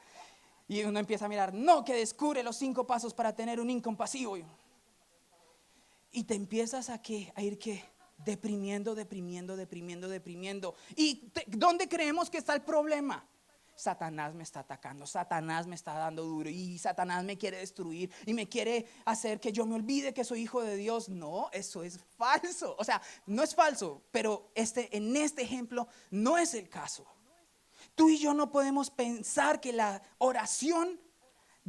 Y uno empieza a mirar, no, que descubre los 5 pasos para tener un income pasivo. Y te empiezas a ir deprimiendo. ¿Y dónde creemos que está el problema? Satanás me está atacando, Satanás me está dando duro y Satanás me quiere destruir y me quiere hacer que yo me olvide que soy hijo de Dios. No, eso es falso. O sea, no es falso, pero en este ejemplo no es el caso. Tú y yo no podemos pensar que la oración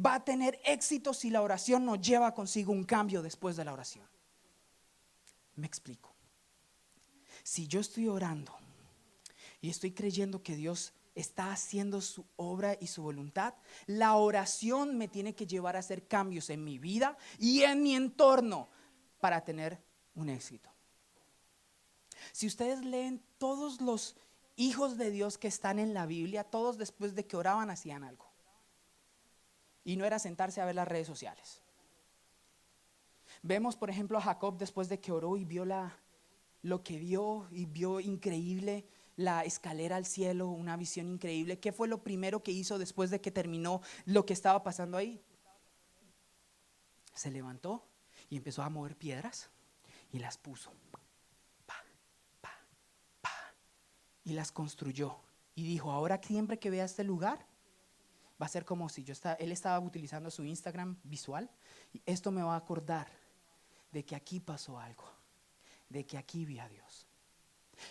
va a tener éxito si la oración no lleva consigo un cambio después de la oración. Me explico. Si yo estoy orando y estoy creyendo que Dios está haciendo su obra y su voluntad, la oración me tiene que llevar a hacer cambios en mi vida y en mi entorno para tener un éxito. Si ustedes leen todos los hijos de Dios que están en la Biblia, todos después de que oraban hacían algo. Y no era sentarse a ver las redes sociales. Vemos por ejemplo a Jacob después de que oró y vio lo que vio y vio increíble, la escalera al cielo, una visión increíble. ¿Qué fue lo primero que hizo después de que terminó lo que estaba pasando ahí? Se levantó y empezó a mover piedras y las puso. Y las construyó y dijo, ahora siempre que vea este lugar va a ser como si él estaba utilizando su Instagram visual y esto me va a acordar de que aquí pasó algo, de que aquí vi a Dios.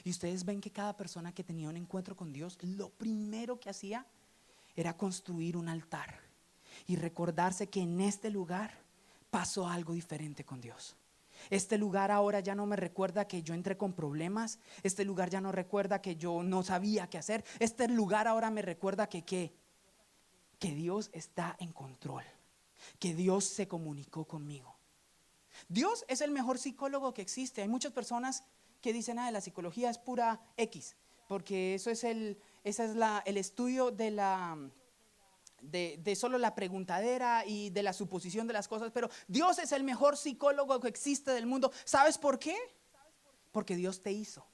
Y ustedes ven que cada persona que tenía un encuentro con Dios, lo primero que hacía era construir un altar y recordarse que en este lugar pasó algo diferente con Dios. Este lugar ahora ya no me recuerda que yo entré con problemas. Este lugar ya no recuerda que yo no sabía qué hacer. Este lugar ahora me recuerda que Dios está en control. que Dios se comunicó conmigo. Dios es el mejor psicólogo que existe. Hay muchas personas que dicen, la psicología es pura X, porque ese es el estudio de solo la preguntadera y de la suposición de las cosas. Pero Dios es el mejor psicólogo que existe del mundo. ¿Sabes por qué? Porque Dios te hizo.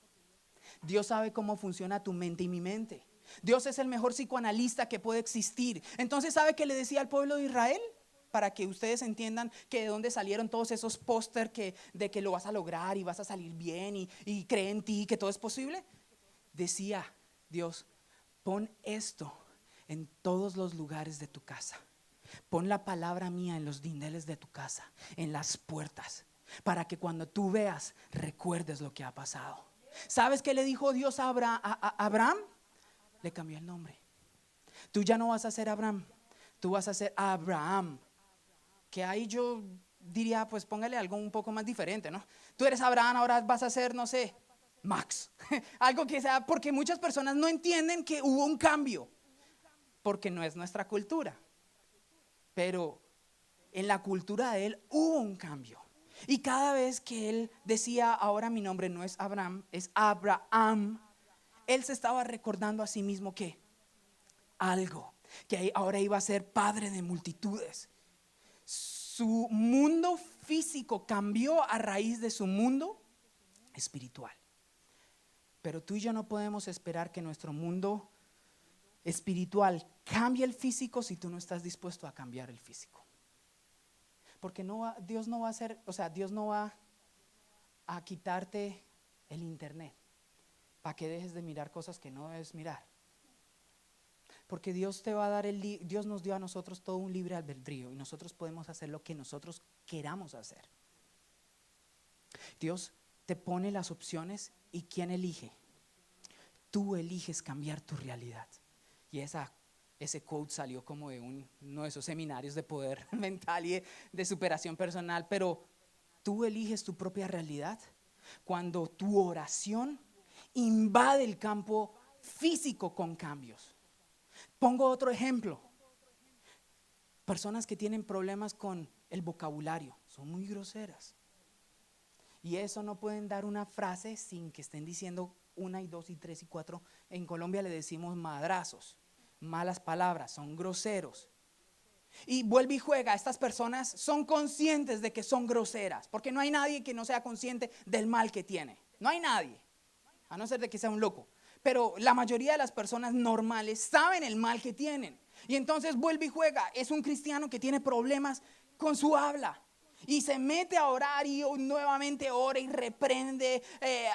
Dios sabe cómo funciona tu mente y mi mente. Dios es el mejor psicoanalista que puede existir. Entonces, ¿sabe qué le decía al pueblo de Israel? Para que ustedes entiendan que de dónde salieron todos esos póster de que lo vas a lograr y vas a salir bien y cree en ti, que todo es posible. Decía Dios, pon esto en todos los lugares de tu casa. Pon la palabra mía en los dinteles de tu casa, en las puertas, para que cuando tú veas, recuerdes lo que ha pasado. ¿Sabes qué le dijo Dios a Abraham? Le cambió el nombre. Tú ya no vas a ser Abraham, tú vas a ser Abraham. Que ahí yo diría, pues póngale algo un poco más diferente, ¿no? Tú eres Abraham, ahora vas a ser, no sé, Max. Algo que sea, porque muchas personas no entienden que hubo un cambio, porque no es nuestra cultura. Pero en la cultura de él hubo un cambio. Y cada vez que él decía, ahora mi nombre no es Abraham, es Abraham, él se estaba recordando a sí mismo que algo, que ahora iba a ser padre de multitudes. Su mundo físico cambió a raíz de su mundo espiritual. Pero tú y yo no podemos esperar que nuestro mundo espiritual cambie el físico si tú no estás dispuesto a cambiar el físico. Porque Dios no va a hacer, Dios no va a quitarte el internet para que dejes de mirar cosas que no debes mirar. Porque Dios te va a dar Dios nos dio a nosotros todo un libre albedrío y nosotros podemos hacer lo que nosotros queramos hacer. Dios te pone las opciones y ¿quién elige? Tú eliges cambiar tu realidad. Y ese quote salió como de uno de esos seminarios de poder mental y de superación personal, pero tú eliges tu propia realidad cuando tu oración invade el campo físico con cambios. Pongo otro ejemplo. Personas que tienen problemas con el vocabulario, son muy groseras. Y eso no pueden dar una frase sin que estén diciendo 1 y 2 y 3 y 4. En Colombia le decimos madrazos, malas palabras, son groseros. Y vuelve y juega, estas personas son conscientes de que son groseras, porque no hay nadie que no sea consciente del mal que tiene. No hay nadie, a no ser de que sea un loco. Pero la mayoría de las personas normales saben el mal que tienen. Y entonces vuelve y juega, es un cristiano que tiene problemas con su habla. Y se mete a orar y nuevamente ora y reprende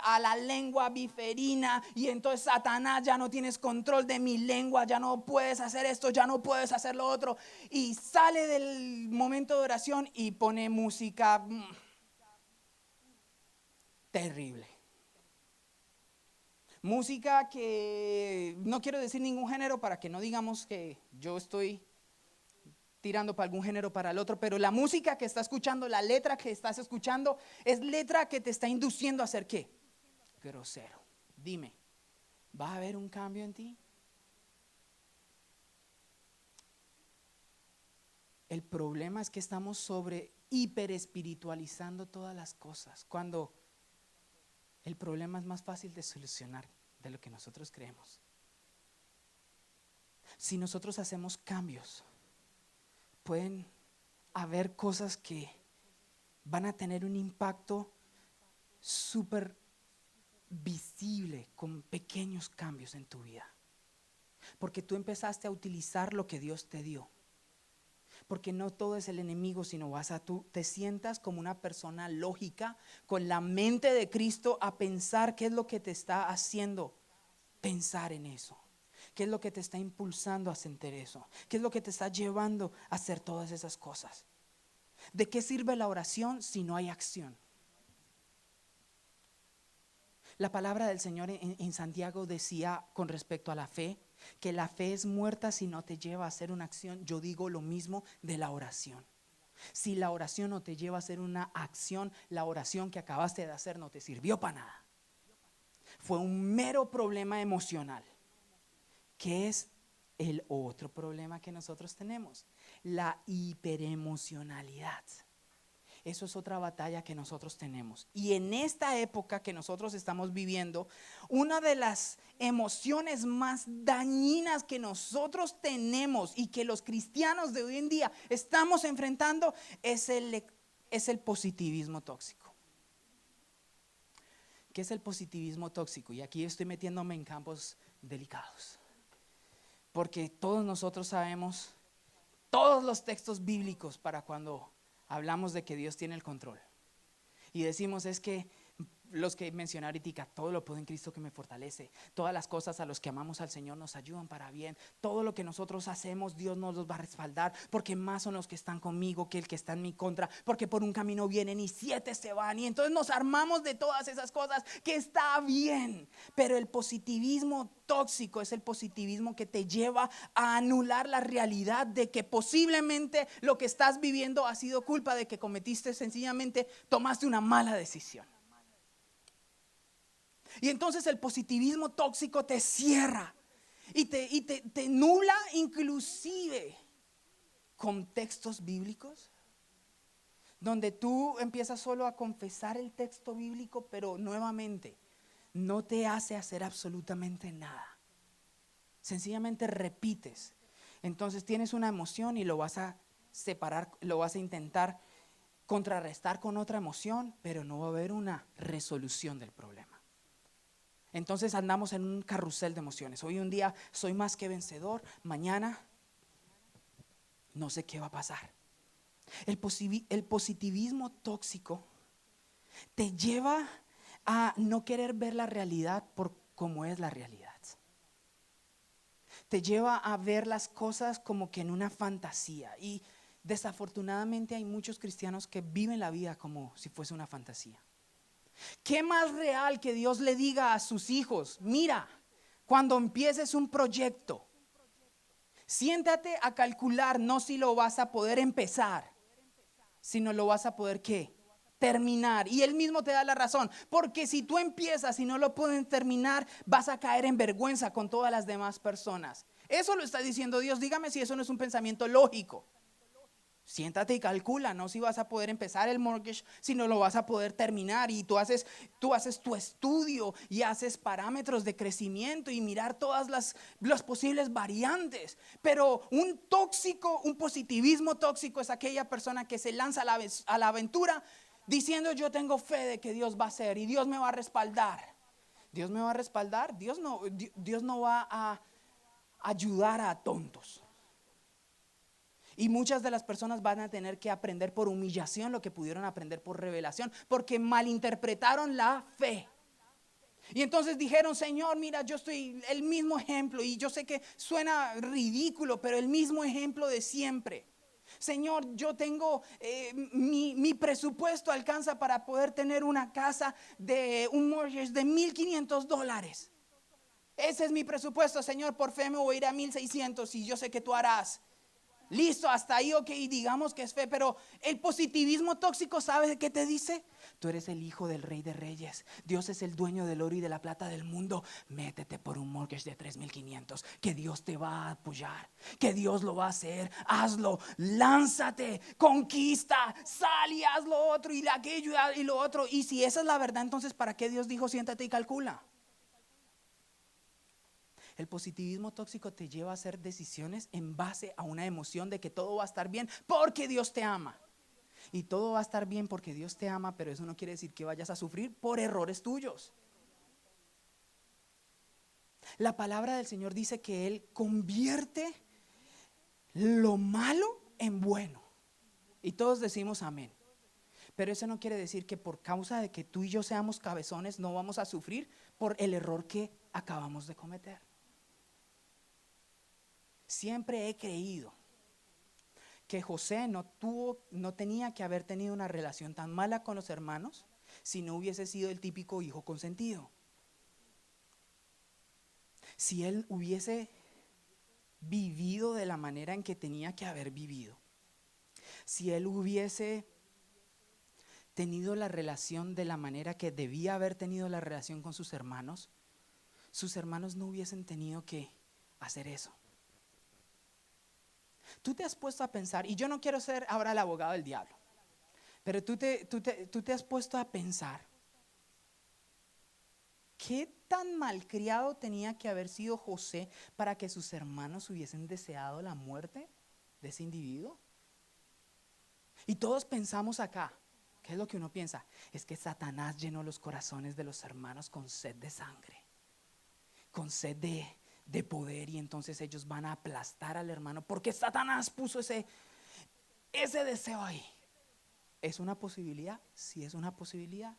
a la lengua biferina. Y entonces Satanás, ya no tienes control de mi lengua, ya no puedes hacer esto, ya no puedes hacer lo otro. Y sale del momento de oración y pone música terrible. Música que no quiero decir ningún género para que no digamos que yo estoy tirando para algún género para el otro, pero la música que está escuchando, la letra que estás escuchando, es letra que te está induciendo a ser ¿qué? Grosero. Dime, ¿va a haber un cambio en ti? El problema es que estamos hiper espiritualizando todas las cosas, cuando el problema es más fácil de solucionar de lo que nosotros creemos. Si nosotros hacemos cambios, pueden haber cosas que van a tener un impacto súper visible con pequeños cambios en tu vida. Porque tú empezaste a utilizar lo que Dios te dio. Porque no todo es el enemigo, sino tú te sientas como una persona lógica, con la mente de Cristo, a pensar qué es lo que te está haciendo pensar en eso. ¿Qué es lo que te está impulsando a sentir eso? ¿Qué es lo que te está llevando a hacer todas esas cosas? ¿De qué sirve la oración si no hay acción? La palabra del Señor en Santiago decía con respecto a la fe, que la fe es muerta si no te lleva a hacer una acción. Yo digo lo mismo de la oración. Si la oración no te lleva a hacer una acción, la oración que acabaste de hacer no te sirvió para nada. Fue un mero problema emocional, que es el otro problema que nosotros tenemos, la hiperemocionalidad. Eso es otra batalla que nosotros tenemos. Y en esta época que nosotros estamos viviendo, una de las emociones más dañinas que nosotros tenemos y que los cristianos de hoy en día estamos enfrentando es el positivismo tóxico. ¿Qué es el positivismo tóxico? Y aquí estoy metiéndome en campos delicados, porque todos nosotros sabemos todos los textos bíblicos para cuando hablamos de que Dios tiene el control. Y decimos es que los que mencioné ahorita, todo lo puedo en Cristo que me fortalece. Todas las cosas a los que amamos al Señor nos ayudan para bien. Todo lo que nosotros hacemos, Dios nos los va a respaldar, porque más son los que están conmigo que el que está en mi contra, porque por un camino vienen y 7 se van. Y entonces nos armamos de todas esas cosas, que está bien. Pero el positivismo tóxico es el positivismo que te lleva a anular la realidad de que posiblemente lo que estás viviendo ha sido culpa de que cometiste, sencillamente tomaste una mala decisión. Y entonces el positivismo tóxico te cierra y te nubla inclusive con textos bíblicos, donde tú empiezas solo a confesar el texto bíblico, pero nuevamente no te hace hacer absolutamente nada. Sencillamente repites. Entonces tienes una emoción y lo vas a separar, lo vas a intentar contrarrestar con otra emoción, pero no va a haber una resolución del problema. Entonces andamos en un carrusel de emociones. Hoy un día soy más que vencedor, mañana no sé qué va a pasar. El positivismo tóxico te lleva a no querer ver la realidad por cómo es la realidad. Te lleva a ver las cosas como que en una fantasía. Y desafortunadamente hay muchos cristianos que viven la vida como si fuese una fantasía. ¿Qué más real que Dios le diga a sus hijos? Mira, cuando empieces un proyecto, siéntate a calcular no si lo vas a poder empezar, sino lo vas a poder ¿qué? Terminar. Y él mismo te da la razón, porque si tú empiezas y no lo pueden terminar, vas a caer en vergüenza con todas las demás personas. Eso lo está diciendo Dios. Dígame si eso no es un pensamiento lógico. Siéntate y calcula, no si vas a poder empezar el mortgage, si no lo vas a poder terminar. Y tú haces tu estudio y haces parámetros de crecimiento y mirar todas las posibles variantes. Pero un positivismo tóxico es aquella persona que se lanza a la aventura diciendo yo tengo fe de que Dios va a hacer y Dios me va a respaldar. Dios me va a respaldar, Dios no va a ayudar a tontos. Y muchas de las personas van a tener que aprender por humillación lo que pudieron aprender por revelación, porque malinterpretaron la fe. Y entonces dijeron, Señor, mira, yo estoy el mismo ejemplo, y yo sé que suena ridículo, pero el mismo ejemplo de siempre. Señor, yo tengo, mi presupuesto alcanza para poder tener una casa de un mortgage de $1,500. Ese es mi presupuesto, Señor, por fe me voy a ir a 1,600 y yo sé que tú harás. Listo, hasta ahí, ok, digamos que es fe, pero el positivismo tóxico, ¿sabes qué te dice? Tú eres el hijo del Rey de Reyes. Dios es el dueño del oro y de la plata del mundo. Métete por un mortgage de 3,500, que Dios te va a apoyar, que Dios lo va a hacer. Hazlo, lánzate, conquista, sal y haz lo otro y aquello y lo otro. Y si esa es la verdad, entonces ¿para qué Dios dijo siéntate y calcula? El positivismo tóxico te lleva a hacer decisiones en base a una emoción de que todo va a estar bien porque Dios te ama. Y todo va a estar bien porque Dios te ama, pero eso no quiere decir que vayas a sufrir por errores tuyos. La palabra del Señor dice que Él convierte lo malo en bueno. Y todos decimos amén. Pero eso no quiere decir que por causa de que tú y yo seamos cabezones no vamos a sufrir por el error que acabamos de cometer. Siempre he creído que José no tenía que haber tenido una relación tan mala con los hermanos si no hubiese sido el típico hijo consentido. Si él hubiese vivido de la manera en que tenía que haber vivido, si él hubiese tenido la relación de la manera que debía haber tenido la relación con sus hermanos no hubiesen tenido que hacer eso. Tú te has puesto a pensar, y yo no quiero ser ahora el abogado del diablo, pero tú te has puesto a pensar, ¿qué tan malcriado tenía que haber sido José para que sus hermanos hubiesen deseado la muerte de ese individuo? Y todos pensamos acá, ¿qué es lo que uno piensa? Es que Satanás llenó los corazones de los hermanos con sed de sangre, con sed de poder, y entonces ellos van a aplastar al hermano porque Satanás puso ese deseo ahí. ¿Es una posibilidad? Sí, es una posibilidad.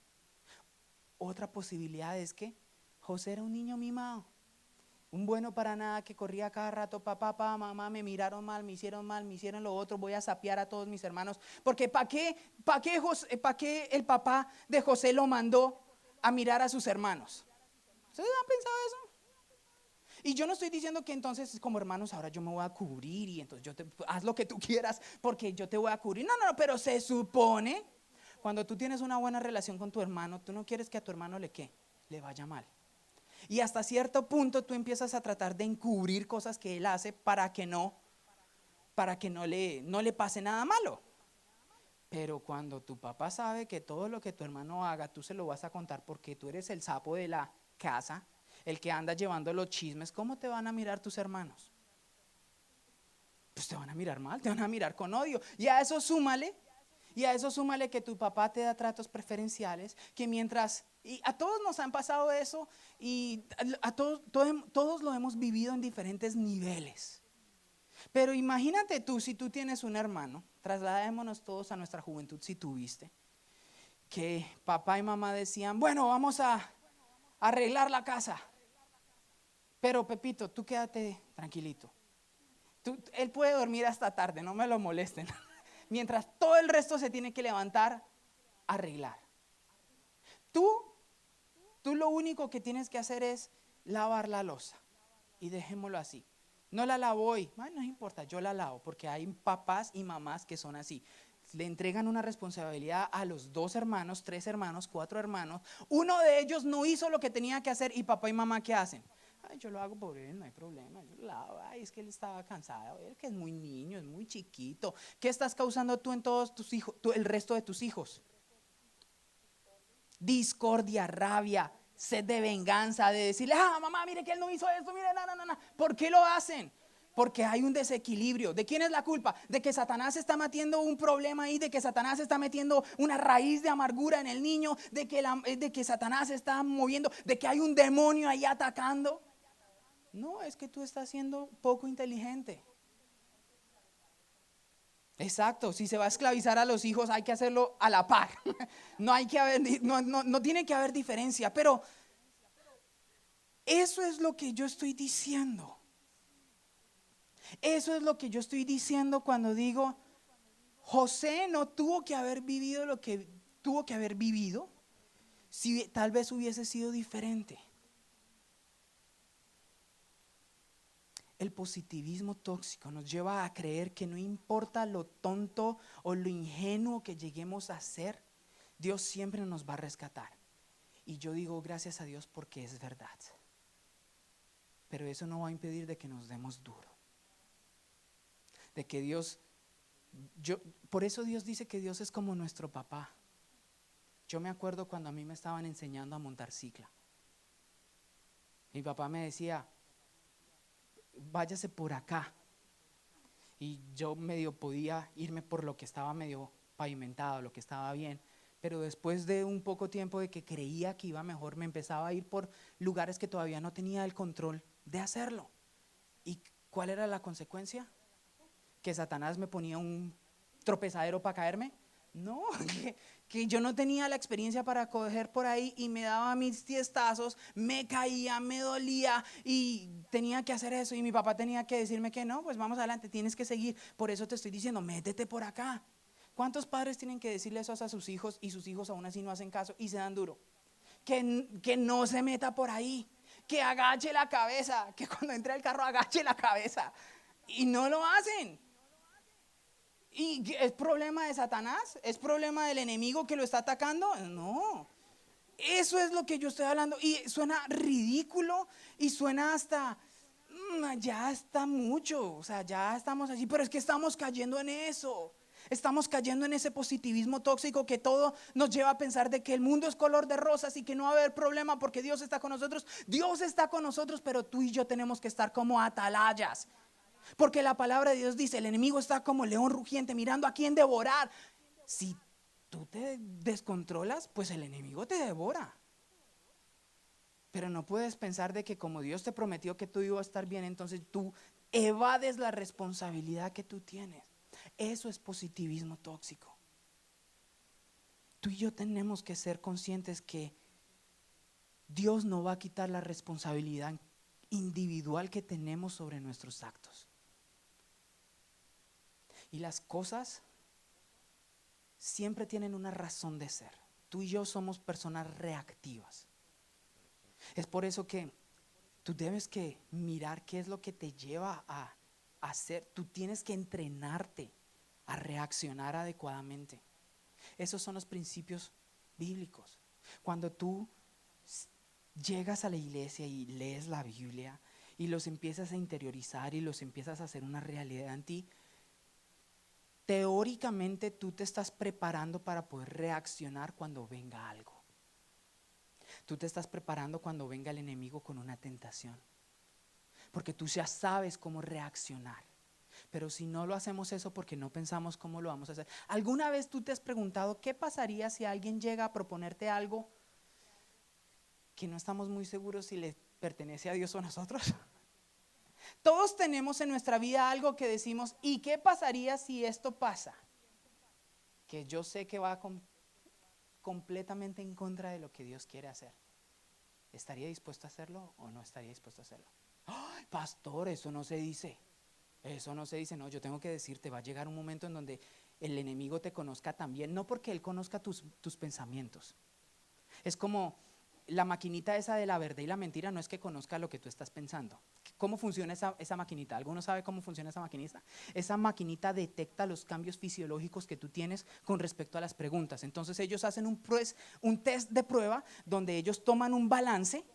Otra posibilidad es que José era un niño mimado, un bueno para nada, que corría cada rato, papá, mamá, me miraron mal, me hicieron lo otro, voy a sapear a todos mis hermanos. Porque ¿para qué el papá de José lo mandó a mirar a sus hermanos? ¿Ustedes han pensado eso? Y yo no estoy diciendo que entonces como hermanos ahora yo me voy a cubrir y entonces haz lo que tú quieras porque yo te voy a cubrir. No, pero se supone, cuando tú tienes una buena relación con tu hermano, tú no quieres que a tu hermano le vaya mal. Y hasta cierto punto tú empiezas a tratar de encubrir cosas que él hace para que no le pase nada malo. Pero cuando tu papá sabe que todo lo que tu hermano haga, tú se lo vas a contar porque tú eres el sapo de la casa, el que anda llevando los chismes, ¿cómo te van a mirar tus hermanos? Pues te van a mirar mal, te van a mirar con odio. Y a eso súmale que tu papá te da tratos preferenciales, que y a todos nos han pasado eso, y a todos lo hemos vivido en diferentes niveles. Pero imagínate tú, si tú tienes un hermano, trasladémonos todos a nuestra juventud si tuviste, que papá y mamá decían, bueno, vamos a arreglar la casa, pero Pepito, tú quédate tranquilito. Él puede dormir hasta tarde, no me lo molesten. Mientras todo el resto se tiene que levantar a arreglar. Tú lo único que tienes que hacer es lavar la loza. Y dejémoslo así. No la lavo hoy, no importa, yo la lavo, porque hay papás y mamás que son así. Le entregan una responsabilidad a los 2 hermanos, 3 hermanos, 4 hermanos. Uno de ellos no hizo lo que tenía que hacer, y papá y mamá, ¿qué hacen? Ay, yo lo hago por él, no hay problema, yo lo lavo. Ay, es que él estaba cansado, él que es muy niño, es muy chiquito. ¿Qué estás causando tú en todos tus hijos, el resto de tus hijos? Discordia, rabia, sed de venganza, de decirle, mamá, mire que él no hizo esto, mire, no. ¿Por qué lo hacen? Porque hay un desequilibrio. ¿De quién es la culpa? De que Satanás está metiendo un problema ahí, de que Satanás está metiendo una raíz de amargura en el niño, de que Satanás está moviendo, de que hay un demonio ahí atacando. No, es que tú estás siendo poco inteligente. Exacto, si se va a esclavizar a los hijos hay que hacerlo a la par. No tiene que haber diferencia, pero eso es lo que yo estoy diciendo. Eso es lo que yo estoy diciendo cuando digo, José no tuvo que haber vivido lo que tuvo que haber vivido si tal vez hubiese sido diferente. El positivismo tóxico nos lleva a creer que no importa lo tonto o lo ingenuo que lleguemos a ser, Dios siempre nos va a rescatar. Y yo digo gracias a Dios porque es verdad. Pero eso no va a impedir de que nos demos duro. De que por eso Dios dice que Dios es como nuestro papá. Yo me acuerdo cuando a mí me estaban enseñando a montar cicla. Mi papá me decía, váyase por acá. Y yo medio podía irme por lo que estaba medio pavimentado, lo que estaba bien. Pero después de un poco tiempo de que creía que iba mejor, me empezaba a ir por lugares que todavía no tenía el control de hacerlo. ¿Y cuál era la consecuencia? ¿Que Satanás me ponía un tropezadero para caerme? No, que yo no tenía la experiencia para coger por ahí y me daba mis tiestazos, me caía, me dolía y tenía que hacer eso, y mi papá tenía que decirme que no, pues vamos adelante, tienes que seguir. Por eso te estoy diciendo, métete por acá. ¿Cuántos padres tienen que decirle eso a sus hijos y sus hijos aún así no hacen caso y se dan duro? Que no se meta por ahí, que agache la cabeza, que cuando entre al carro agache la cabeza, y no lo hacen. ¿Y es problema de Satanás? ¿Es problema del enemigo que lo está atacando? No. Eso es lo que yo estoy hablando. Y suena ridículo y suena hasta Ya está mucho, o sea, ya estamos allí, pero es que estamos cayendo en eso. Estamos cayendo en ese positivismo tóxico que todo nos lleva a pensar de que el mundo es color de rosas y que no va a haber problema porque Dios está con nosotros. Dios está con nosotros, pero tú y yo tenemos que estar como atalayas. Porque la palabra de Dios dice, el enemigo está como león rugiente mirando a quién devorar. Si tú te descontrolas, pues el enemigo te devora. Pero no puedes pensar de que como Dios te prometió que tú ibas a estar bien, entonces tú evades la responsabilidad que tú tienes. Eso es positivismo tóxico. Tú y yo tenemos que ser conscientes que Dios no va a quitar la responsabilidad individual que tenemos sobre nuestros actos. Y las cosas siempre tienen una razón de ser. Tú y yo somos personas reactivas. Es por eso que tú debes que mirar qué es lo que te lleva a hacer. Tú tienes que entrenarte a reaccionar adecuadamente. Esos son los principios bíblicos. Cuando tú llegas a la iglesia y lees la Biblia y los empiezas a interiorizar y los empiezas a hacer una realidad en ti, teóricamente tú te estás preparando para poder reaccionar cuando venga algo. Tú te estás preparando cuando venga el enemigo con una tentación, porque tú ya sabes cómo reaccionar. Pero si no lo hacemos eso porque no pensamos cómo lo vamos a hacer. ¿Alguna vez tú te has preguntado qué pasaría si alguien llega a proponerte algo que no estamos muy seguros si le pertenece a Dios o a nosotros? Todos tenemos en nuestra vida algo que decimos, ¿y qué pasaría si esto pasa? Que yo sé que va completamente en contra de lo que Dios quiere hacer. ¿Estaría dispuesto a hacerlo o no estaría dispuesto a hacerlo? ¡Ay, pastor, eso no se dice! Eso no se dice, no, yo tengo que decirte, va a llegar un momento en donde el enemigo te conozca también, no porque él conozca tus pensamientos. Es como la maquinita esa de la verdad y la mentira, no es que conozca lo que tú estás pensando. ¿Cómo funciona esa maquinita? ¿Alguno sabe cómo funciona esa maquinita? Esa maquinita detecta los cambios fisiológicos que tú tienes con respecto a las preguntas. Entonces ellos hacen un test de prueba donde ellos toman un balance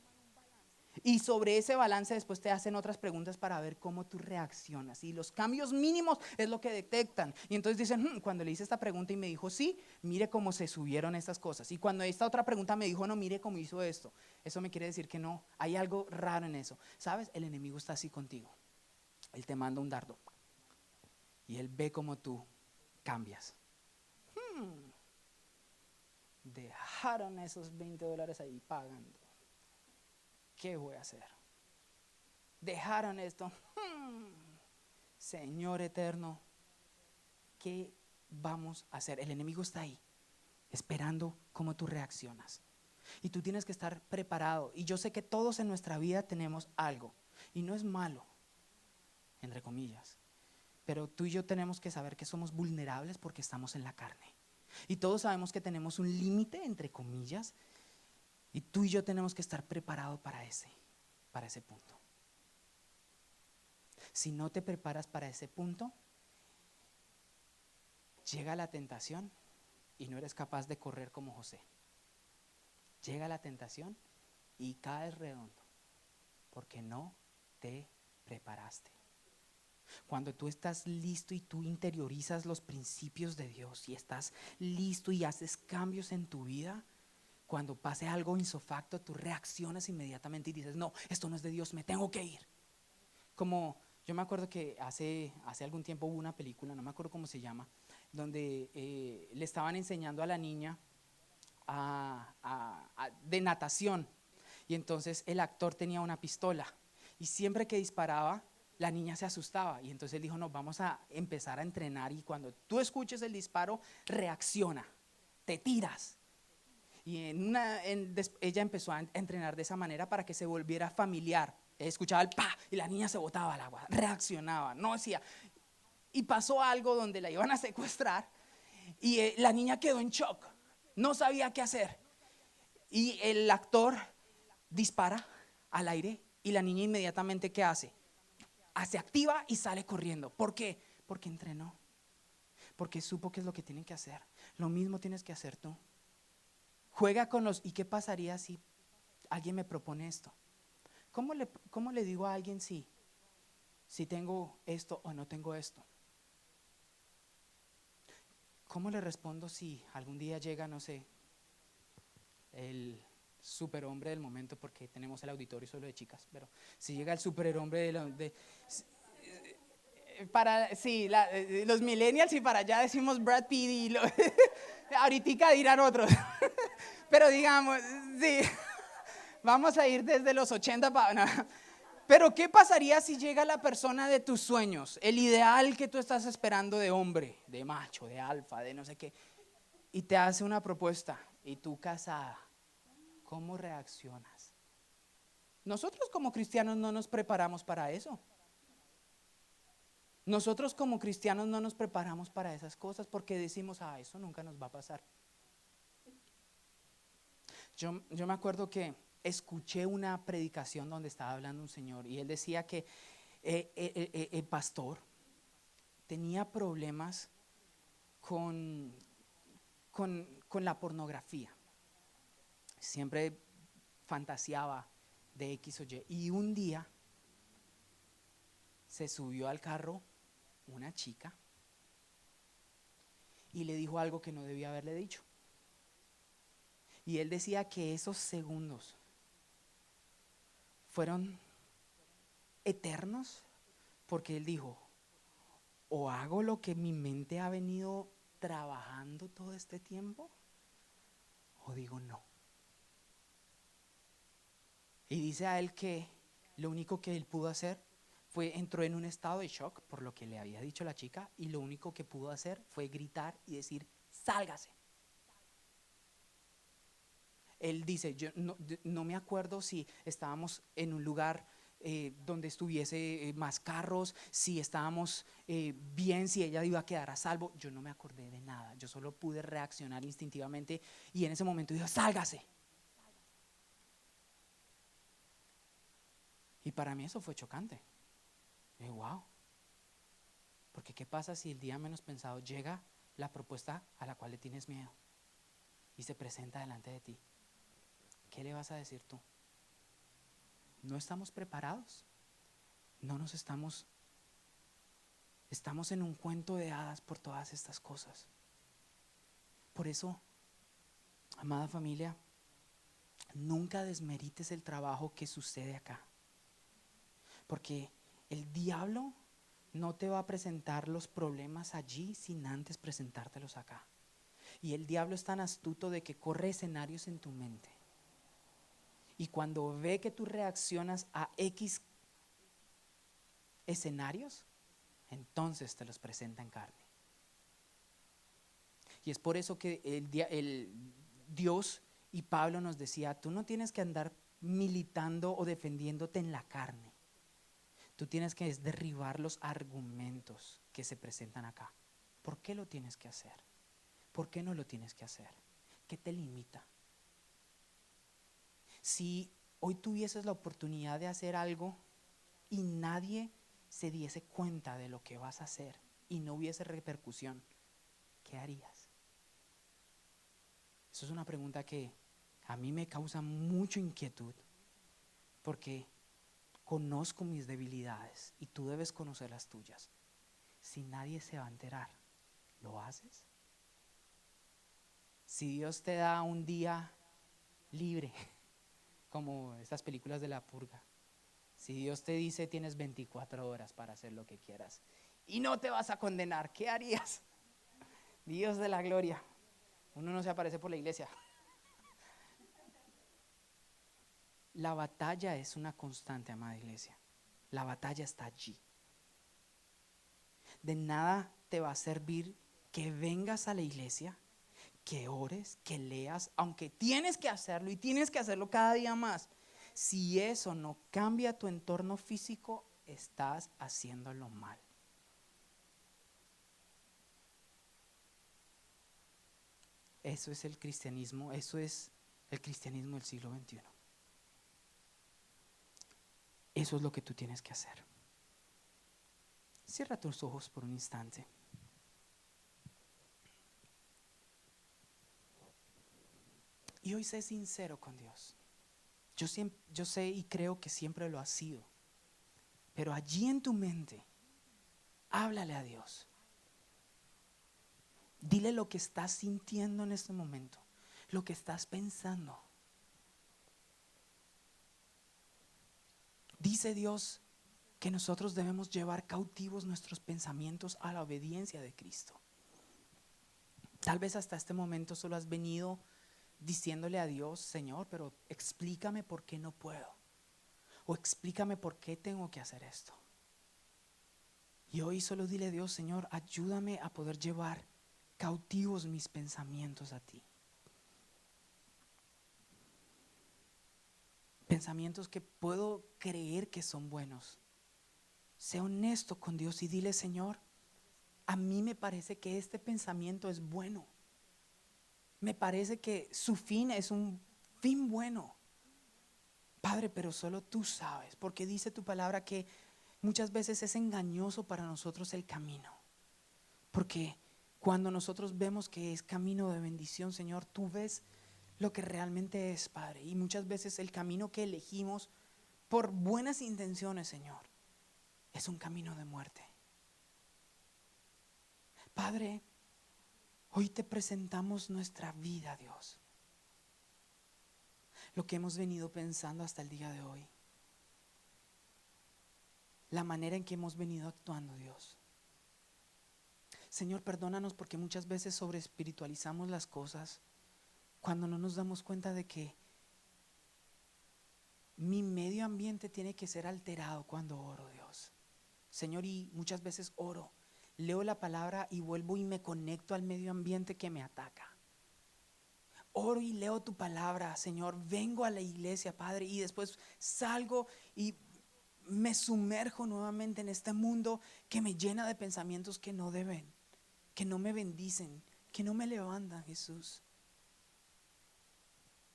y sobre ese balance después te hacen otras preguntas para ver cómo tú reaccionas. Y los cambios mínimos es lo que detectan. Y entonces dicen, cuando le hice esta pregunta y me dijo sí, mire cómo se subieron estas cosas. Y cuando esta otra pregunta me dijo no, mire cómo hizo esto. Eso me quiere decir que no, hay algo raro en eso. ¿Sabes? El enemigo está así contigo. Él te manda un dardo. Y él ve cómo tú cambias. Dejaron esos $20 ahí pagando. ¿Qué voy a hacer? Dejaron esto. Señor eterno, ¿qué vamos a hacer? El enemigo está ahí, esperando cómo tú reaccionas. Y tú tienes que estar preparado. Y yo sé que todos en nuestra vida tenemos algo. Y no es malo, entre comillas. Pero tú y yo tenemos que saber que somos vulnerables porque estamos en la carne. Y todos sabemos que tenemos un límite, entre comillas. Y tú y yo tenemos que estar preparados para ese punto. Si no te preparas para ese punto, llega la tentación y no eres capaz de correr como José. Llega la tentación y caes redondo porque no te preparaste. Cuando tú estás listo y tú interiorizas los principios de Dios y estás listo y haces cambios en tu vida, cuando pase algo insofacto, tú reaccionas inmediatamente y dices, no, esto no es de Dios, me tengo que ir. Como yo me acuerdo que hace algún tiempo hubo una película, no me acuerdo cómo se llama, donde le estaban enseñando a la niña de natación. Y entonces el actor tenía una pistola y siempre que disparaba, la niña se asustaba. Y entonces él dijo, no, vamos a empezar a entrenar y cuando tú escuches el disparo, reacciona, te tiras. Y ella empezó a entrenar de esa manera para que se volviera familiar. Escuchaba el pa y la niña se botaba al agua, reaccionaba, no decía. Y pasó algo donde la iban a secuestrar y la niña quedó en shock, no sabía qué hacer. Y el actor dispara al aire y la niña inmediatamente ¿qué hace? Se activa y sale corriendo. ¿Por qué? Porque entrenó, porque supo qué es lo que tienen que hacer. Lo mismo tienes que hacer tú. Juega con ¿y qué pasaría si alguien me propone esto? ¿Cómo le digo a alguien sí? si tengo esto o no tengo esto? ¿Cómo le respondo si algún día llega, no sé, el superhombre del momento, porque tenemos el auditorio solo de chicas, pero si llega el superhombre para, sí, los millennials y para allá decimos Brad Pitt y ahorita dirán otros, pero digamos, sí, vamos a ir desde los 80 para... No. Pero ¿qué pasaría si llega la persona de tus sueños, el ideal que tú estás esperando de hombre, de macho, de alfa, de no sé qué, y te hace una propuesta y tú casada? ¿Cómo reaccionas? Nosotros como cristianos no nos preparamos para eso. Nosotros como cristianos no nos preparamos para esas cosas porque decimos, eso nunca nos va a pasar. Yo me acuerdo que escuché una predicación donde estaba hablando un señor y él decía que el pastor tenía problemas con, con la pornografía. Siempre fantaseaba de X o Y. Y un día se subió al carro una chica y le dijo algo que no debía haberle dicho. Y él decía que esos segundos fueron eternos porque él dijo, o hago lo que mi mente ha venido trabajando todo este tiempo, o digo no. Y dice a él que lo único que él pudo hacer entró en un estado de shock por lo que le había dicho la chica, y lo único que pudo hacer fue gritar y decir, sálgase. Él dice, yo no me acuerdo si estábamos en un lugar donde estuviese más carros, si estábamos bien, si ella iba a quedar a salvo. Yo no me acordé de nada, yo solo pude reaccionar instintivamente y en ese momento dijo, sálgase. Y para mí eso fue chocante. Y wow, porque ¿qué pasa si el día menos pensado llega la propuesta a la cual le tienes miedo y se presenta delante de ti? ¿Qué le vas a decir tú? No estamos preparados, no nos estamos en un cuento de hadas por todas estas cosas. Por eso, amada familia, nunca desmerites el trabajo que sucede acá, porque el diablo no te va a presentar los problemas allí sin antes presentártelos acá. Y el diablo es tan astuto de que corre escenarios en tu mente. Y cuando ve que tú reaccionas a X escenarios, entonces te los presenta en carne. Y es por eso que el Dios y Pablo nos decía, tú no tienes que andar militando o defendiéndote en la carne. Tú tienes que derribar los argumentos que se presentan acá. ¿Por qué lo tienes que hacer? ¿Por qué no lo tienes que hacer? ¿Qué te limita? Si hoy tuvieses la oportunidad de hacer algo y nadie se diese cuenta de lo que vas a hacer y no hubiese repercusión, ¿qué harías? Eso es una pregunta que a mí me causa mucha inquietud, porque conozco mis debilidades y tú debes conocer las tuyas. Si nadie se va a enterar, ¿lo haces? Si Dios te da un día libre, como estas películas de la purga, si Dios te dice tienes 24 horas para hacer lo que quieras y no te vas a condenar, ¿qué harías? Dios de la gloria, uno no se aparece por la iglesia. La batalla es una constante, amada iglesia. La batalla está allí. De nada te va a servir que vengas a la iglesia, que ores, que leas, aunque tienes que hacerlo y tienes que hacerlo cada día más. Si eso no cambia tu entorno físico, estás haciéndolo mal. Eso es el cristianismo, eso es el cristianismo del siglo XXI. Eso es lo que tú tienes que hacer. Cierra tus ojos por un instante. Y hoy sé sincero con Dios. Yo sé y creo que siempre lo has sido. Pero allí en tu mente, háblale a Dios. Dile lo que estás sintiendo en este momento, lo que estás pensando. Dice Dios que nosotros debemos llevar cautivos nuestros pensamientos a la obediencia de Cristo. Tal vez hasta este momento solo has venido diciéndole a Dios: Señor, pero explícame por qué no puedo, o explícame por qué tengo que hacer esto. Y hoy solo dile a Dios: Señor, ayúdame a poder llevar cautivos mis pensamientos a ti. Pensamientos que puedo creer que son buenos. Sé honesto con Dios y dile: Señor, a mí me parece que este pensamiento es bueno. Me parece que su fin es un fin bueno. Padre, pero solo tú sabes, porque dice tu palabra que muchas veces es engañoso para nosotros el camino. Porque cuando nosotros vemos que es camino de bendición, Señor, tú ves lo que realmente es, Padre. Y muchas veces el camino que elegimos por buenas intenciones, Señor, es un camino de muerte. Padre, hoy te presentamos nuestra vida, Dios. Lo que hemos venido pensando hasta el día de hoy. La manera en que hemos venido actuando, Dios. Señor, perdónanos porque muchas veces sobreespiritualizamos las cosas cuando no nos damos cuenta de que mi medio ambiente tiene que ser alterado cuando oro, Dios. Señor, y muchas veces oro, leo la palabra y vuelvo y me conecto al medio ambiente que me ataca. Oro y leo tu palabra, Señor, vengo a la iglesia, Padre, y después salgo y me sumerjo nuevamente en este mundo que me llena de pensamientos que no deben, que no me bendicen, que no me levantan, Jesús.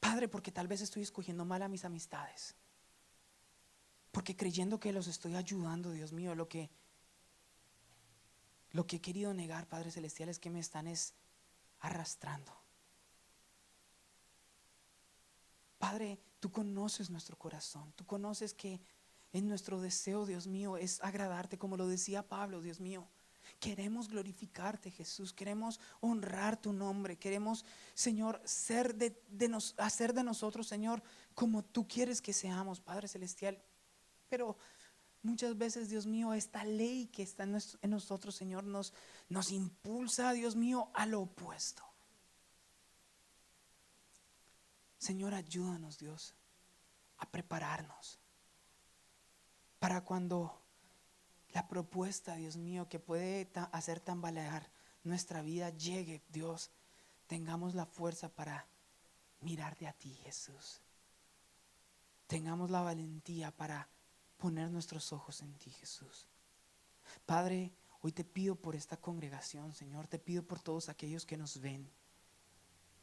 Padre, porque tal vez estoy escogiendo mal a mis amistades, porque creyendo que los estoy ayudando, Dios mío, lo que he querido negar, Padre Celestial, es que me están arrastrando. Padre, tú conoces nuestro corazón, tú conoces que en nuestro deseo, Dios mío, es agradarte, como lo decía Pablo, Dios mío. Queremos glorificarte, Jesús, queremos honrar tu nombre, queremos, Señor, hacer de nosotros, Señor, como tú quieres que seamos, Padre Celestial. Pero muchas veces, Dios mío, esta ley que está en nosotros, Señor, nos impulsa, Dios mío, a lo opuesto. Señor, ayúdanos, Dios, a prepararnos para cuando la propuesta, Dios mío, que puede hacer tambalear nuestra vida llegue, Dios, tengamos la fuerza para mirarte a ti, Jesús. Tengamos la valentía para poner nuestros ojos en ti, Jesús. Padre, hoy te pido por esta congregación, Señor, te pido por todos aquellos que nos ven.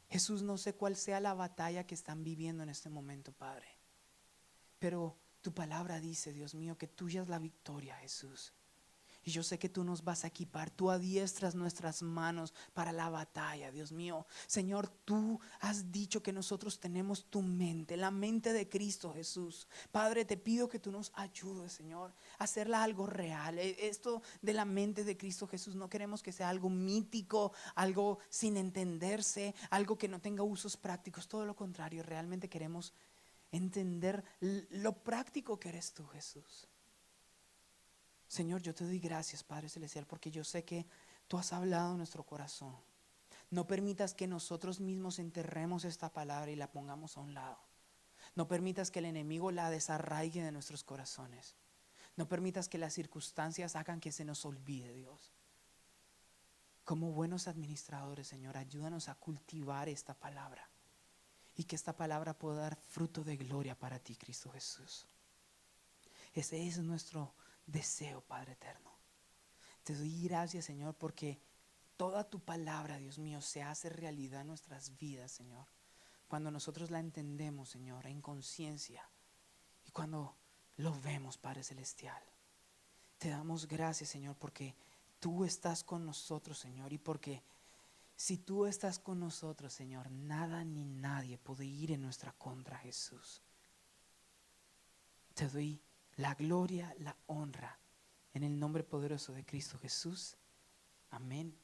Jesús, no sé cuál sea la batalla que están viviendo en este momento, Padre, pero tu palabra dice, Dios mío, que tuya es la victoria, Jesús. Y yo sé que tú nos vas a equipar, tú adiestras nuestras manos para la batalla, Dios mío. Señor, tú has dicho que nosotros tenemos tu mente, la mente de Cristo Jesús. Padre, te pido que tú nos ayudes, Señor, a hacerla algo real. Esto de la mente de Cristo Jesús no queremos que sea algo mítico, algo sin entenderse, algo que no tenga usos prácticos. Todo lo contrario, realmente queremos entender lo práctico que eres tú, Jesús. Señor, yo te doy gracias, Padre Celestial, porque yo sé que tú has hablado en nuestro corazón. No permitas que nosotros mismos enterremos esta palabra y la pongamos a un lado. No permitas que el enemigo la desarraigue de nuestros corazones. No permitas que las circunstancias hagan que se nos olvide, Dios. Como buenos administradores, Señor, ayúdanos a cultivar esta palabra y que esta palabra pueda dar fruto de gloria para ti, Cristo Jesús. Ese es nuestro deseo, Padre eterno. Te doy gracias, Señor, porque toda tu palabra, Dios mío, se hace realidad en nuestras vidas, Señor. Cuando nosotros la entendemos, Señor, en conciencia, y cuando lo vemos, Padre Celestial. Te damos gracias, Señor, porque tú estás con nosotros, Señor, y porque si tú estás con nosotros, Señor, nada ni nadie puede ir en nuestra contra, Jesús. Te doy la gloria, la honra. En el nombre poderoso de Cristo Jesús. Amén.